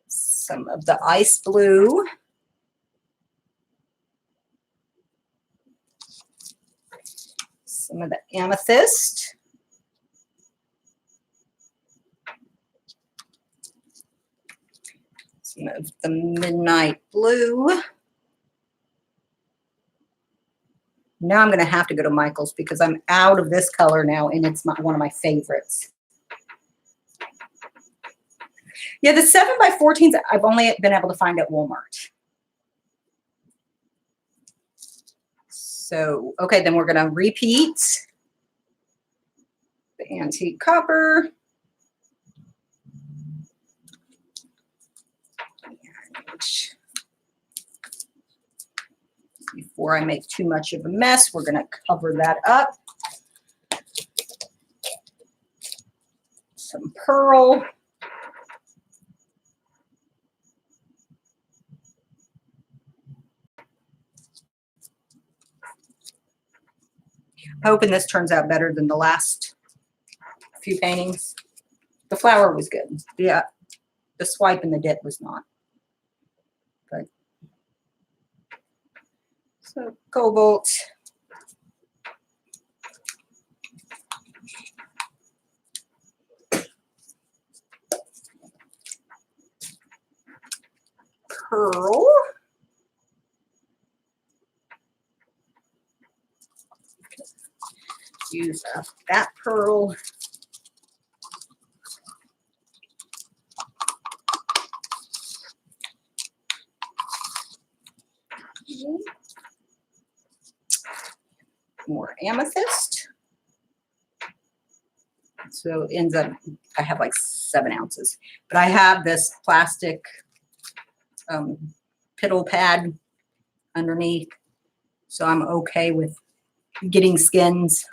Some of the ice blue. Some of the amethyst. Some of the midnight blue. Now I'm going to have to go to Michael's because I'm out of this color now, and it's one of my favorites. Yeah, the 7x14s I've only been able to find at Walmart. So, okay, then we're going to repeat the antique copper. And before I make too much of a mess, we're going to cover that up. Some pearl. Hoping this turns out better than the last few paintings. The flower was good. Yeah, the swipe and the dip was not. But so cobalt. Pearl. Use that pearl. More amethyst. So it ends up, I have like 7 ounces. But I have this plastic piddle pad underneath. So I'm okay with getting skins.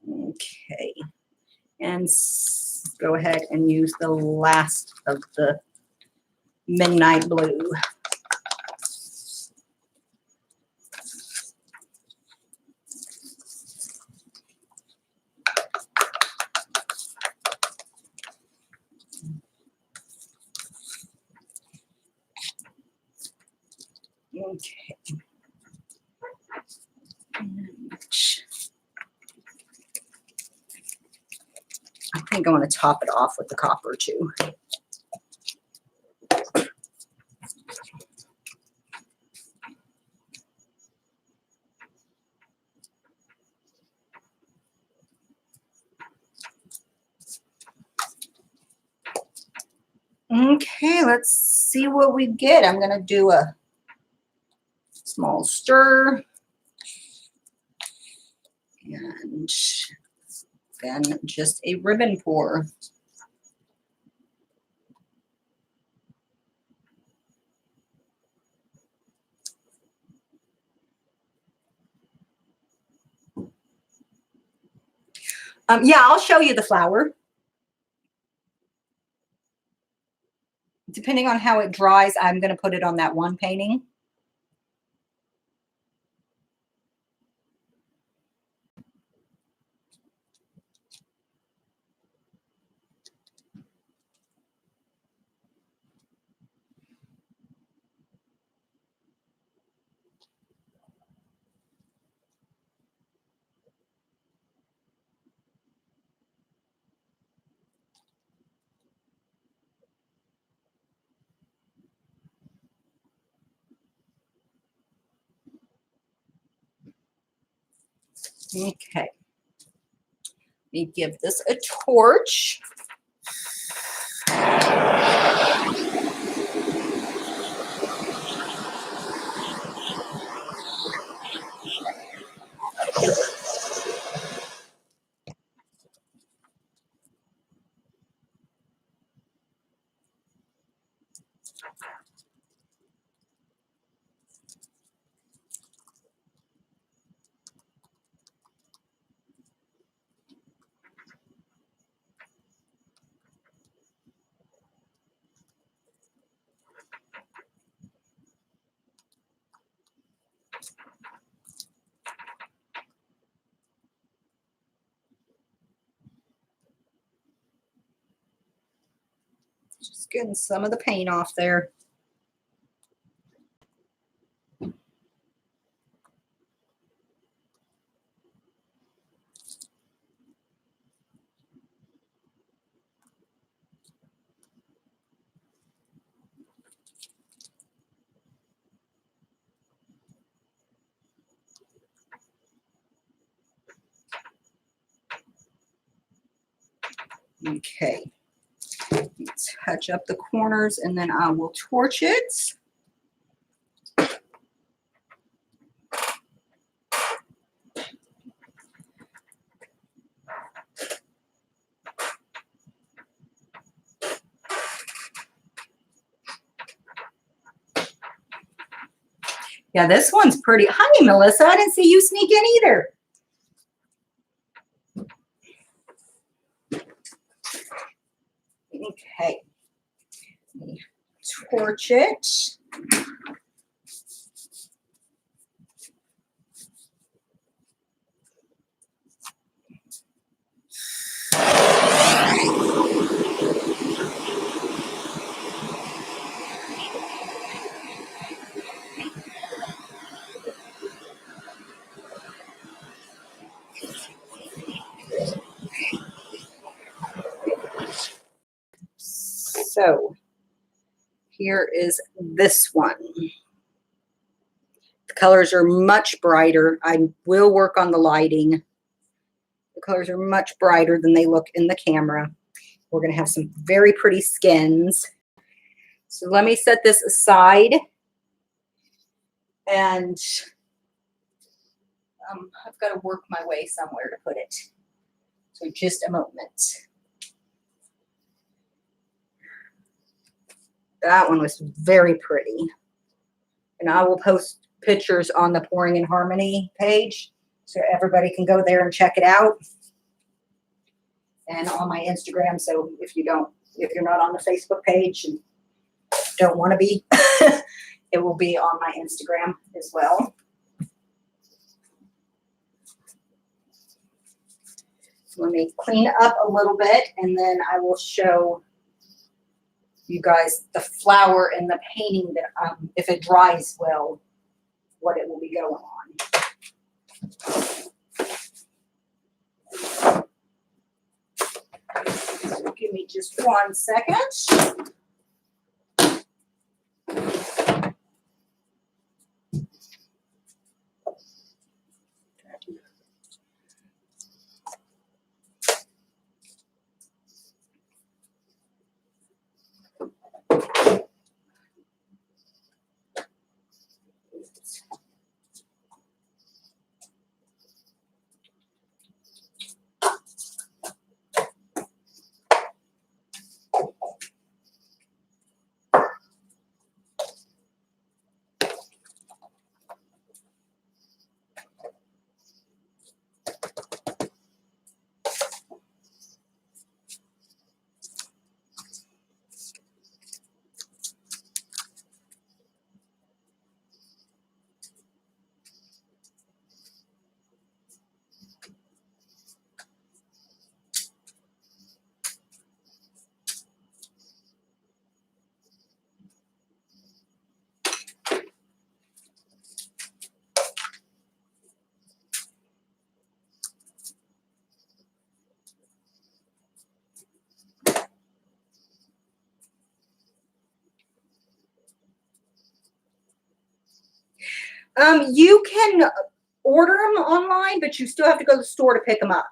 Okay. And go ahead and use the last of the midnight blue. I think I want to top it off with the copper too. Okay, let's see what we get. I'm going to do a small stir and then just a ribbon pour. Yeah, I'll show you the flower. Depending on how it dries, I'm going to put it on that one painting. Okay. Let me give this a torch. Just getting some of the paint off there. Okay. Touch up the corners and then I will torch it. Yeah, this one's pretty. Hi, Melissa. I didn't see you sneak in either. Okay. Let me torch it. So here is this one. The colors are much brighter. I will work on the lighting. The colors are much brighter than they look in the camera. We're going to have some very pretty skins. So let me set this aside. And I've got to work my way somewhere to put it. So just a moment. That one was very pretty. And I will post pictures on the Pouring in Harmony page so everybody can go there and check it out. And on my Instagram, so if you're not on the Facebook page and don't want to be, it will be on my Instagram as well. Let me clean up a little bit and then I will show you guys the flower and the painting that if it dries well, what it will be going on. give me just 1 second. You can order them online, but you still have to go to the store to pick them up.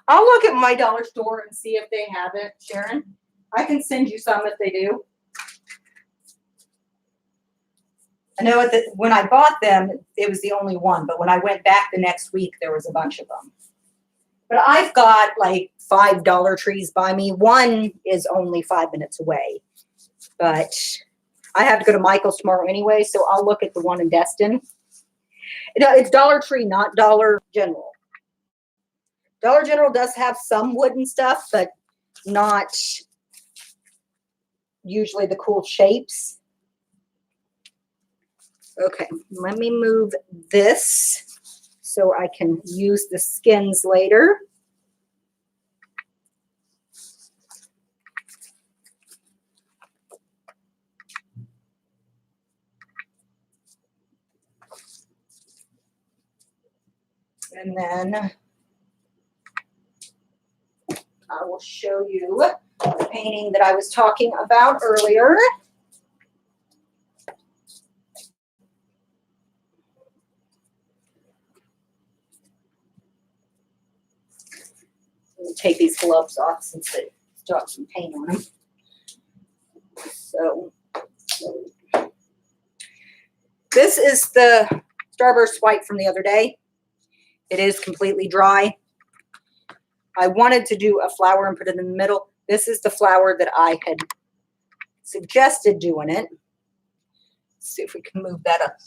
I'll look at my dollar store and see if they have it, Sharon. I can send you some if they do. I know that when I bought them, it was the only one, but when I went back the next week, there was a bunch of them. But I've got like 5 Dollar Trees by me. One is only 5 minutes away, but I have to go to Michael's tomorrow anyway, so I'll look at the one in Destin. No, it's Dollar Tree, not Dollar General. Dollar General does have some wooden stuff, but not usually the cool shapes. Okay, let me move this so I can use the skins later. And then I will show you the painting that I was talking about earlier. Let me take these gloves off since they still have some paint on them. So this is the Starburst White from the other day. It is completely dry. I wanted to do a flower and put it in the middle. This is the flower that I had suggested doing it. Let's see if we can move that up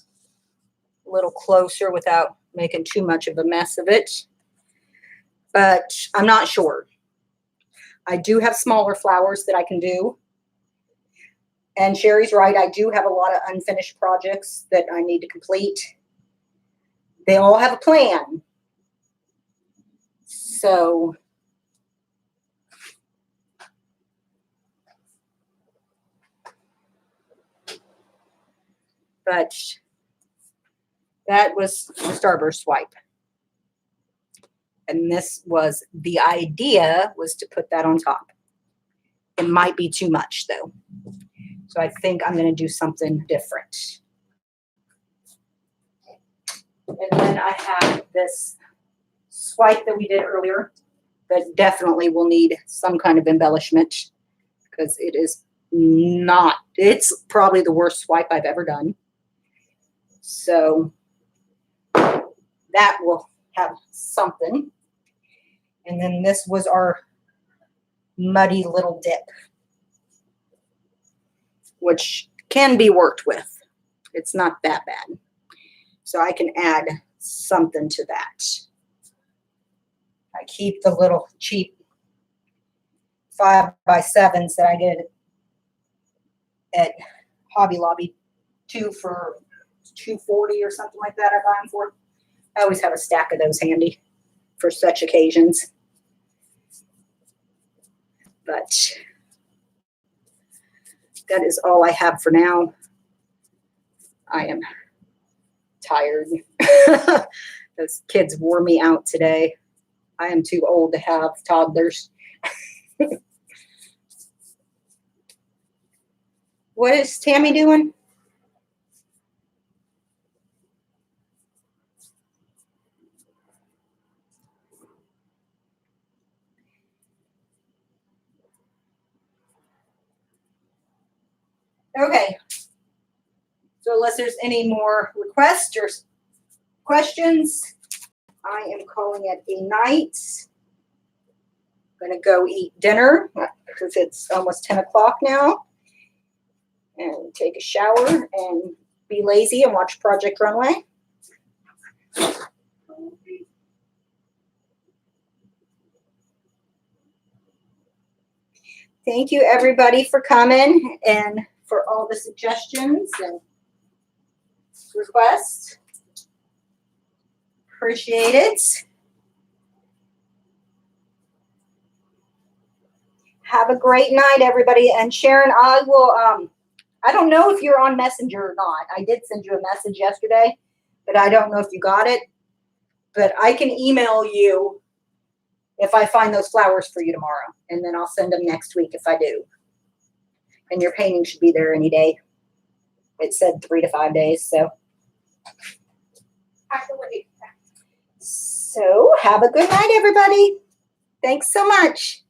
a little closer without making too much of a mess of it. But I'm not sure. I do have smaller flowers that I can do. And Sherry's right, I do have a lot of unfinished projects that I need to complete. They all have a plan. So but that was the Starburst Swipe. And this was the idea, was to put that on top. It might be too much though. So I think I'm going to do something different. And then I have this swipe that we did earlier that definitely will need some kind of embellishment because it is not, it's probably the worst swipe I've ever done. So that will have something. And then this was our muddy little dip, which can be worked with. It's not that bad. So I can add something to that. I keep the little cheap 5x7s that I did at Hobby Lobby, 2 for $2.40 or something like that. I buy them for. I always have a stack of those handy for such occasions. But that is all I have for now. I am tired. Those kids wore me out today. I am too old to have toddlers. What is Tammy doing? Okay. So unless there's any more requests or questions, I am calling it a night. I'm going to go eat dinner because it's almost 10 o'clock now. And take a shower and be lazy and watch Project Runway. Thank you, everybody, for coming and for all the suggestions and requests. Appreciate it. Have a great night, everybody. And Sharon, I will, I don't know if you're on Messenger or not. I did send you a message yesterday, but I don't know if you got it. But I can email you if I find those flowers for you tomorrow. And then I'll send them next week if I do. And your painting should be there any day. It said 3 to 5 days, so. So have a good night, everybody. Thanks so much.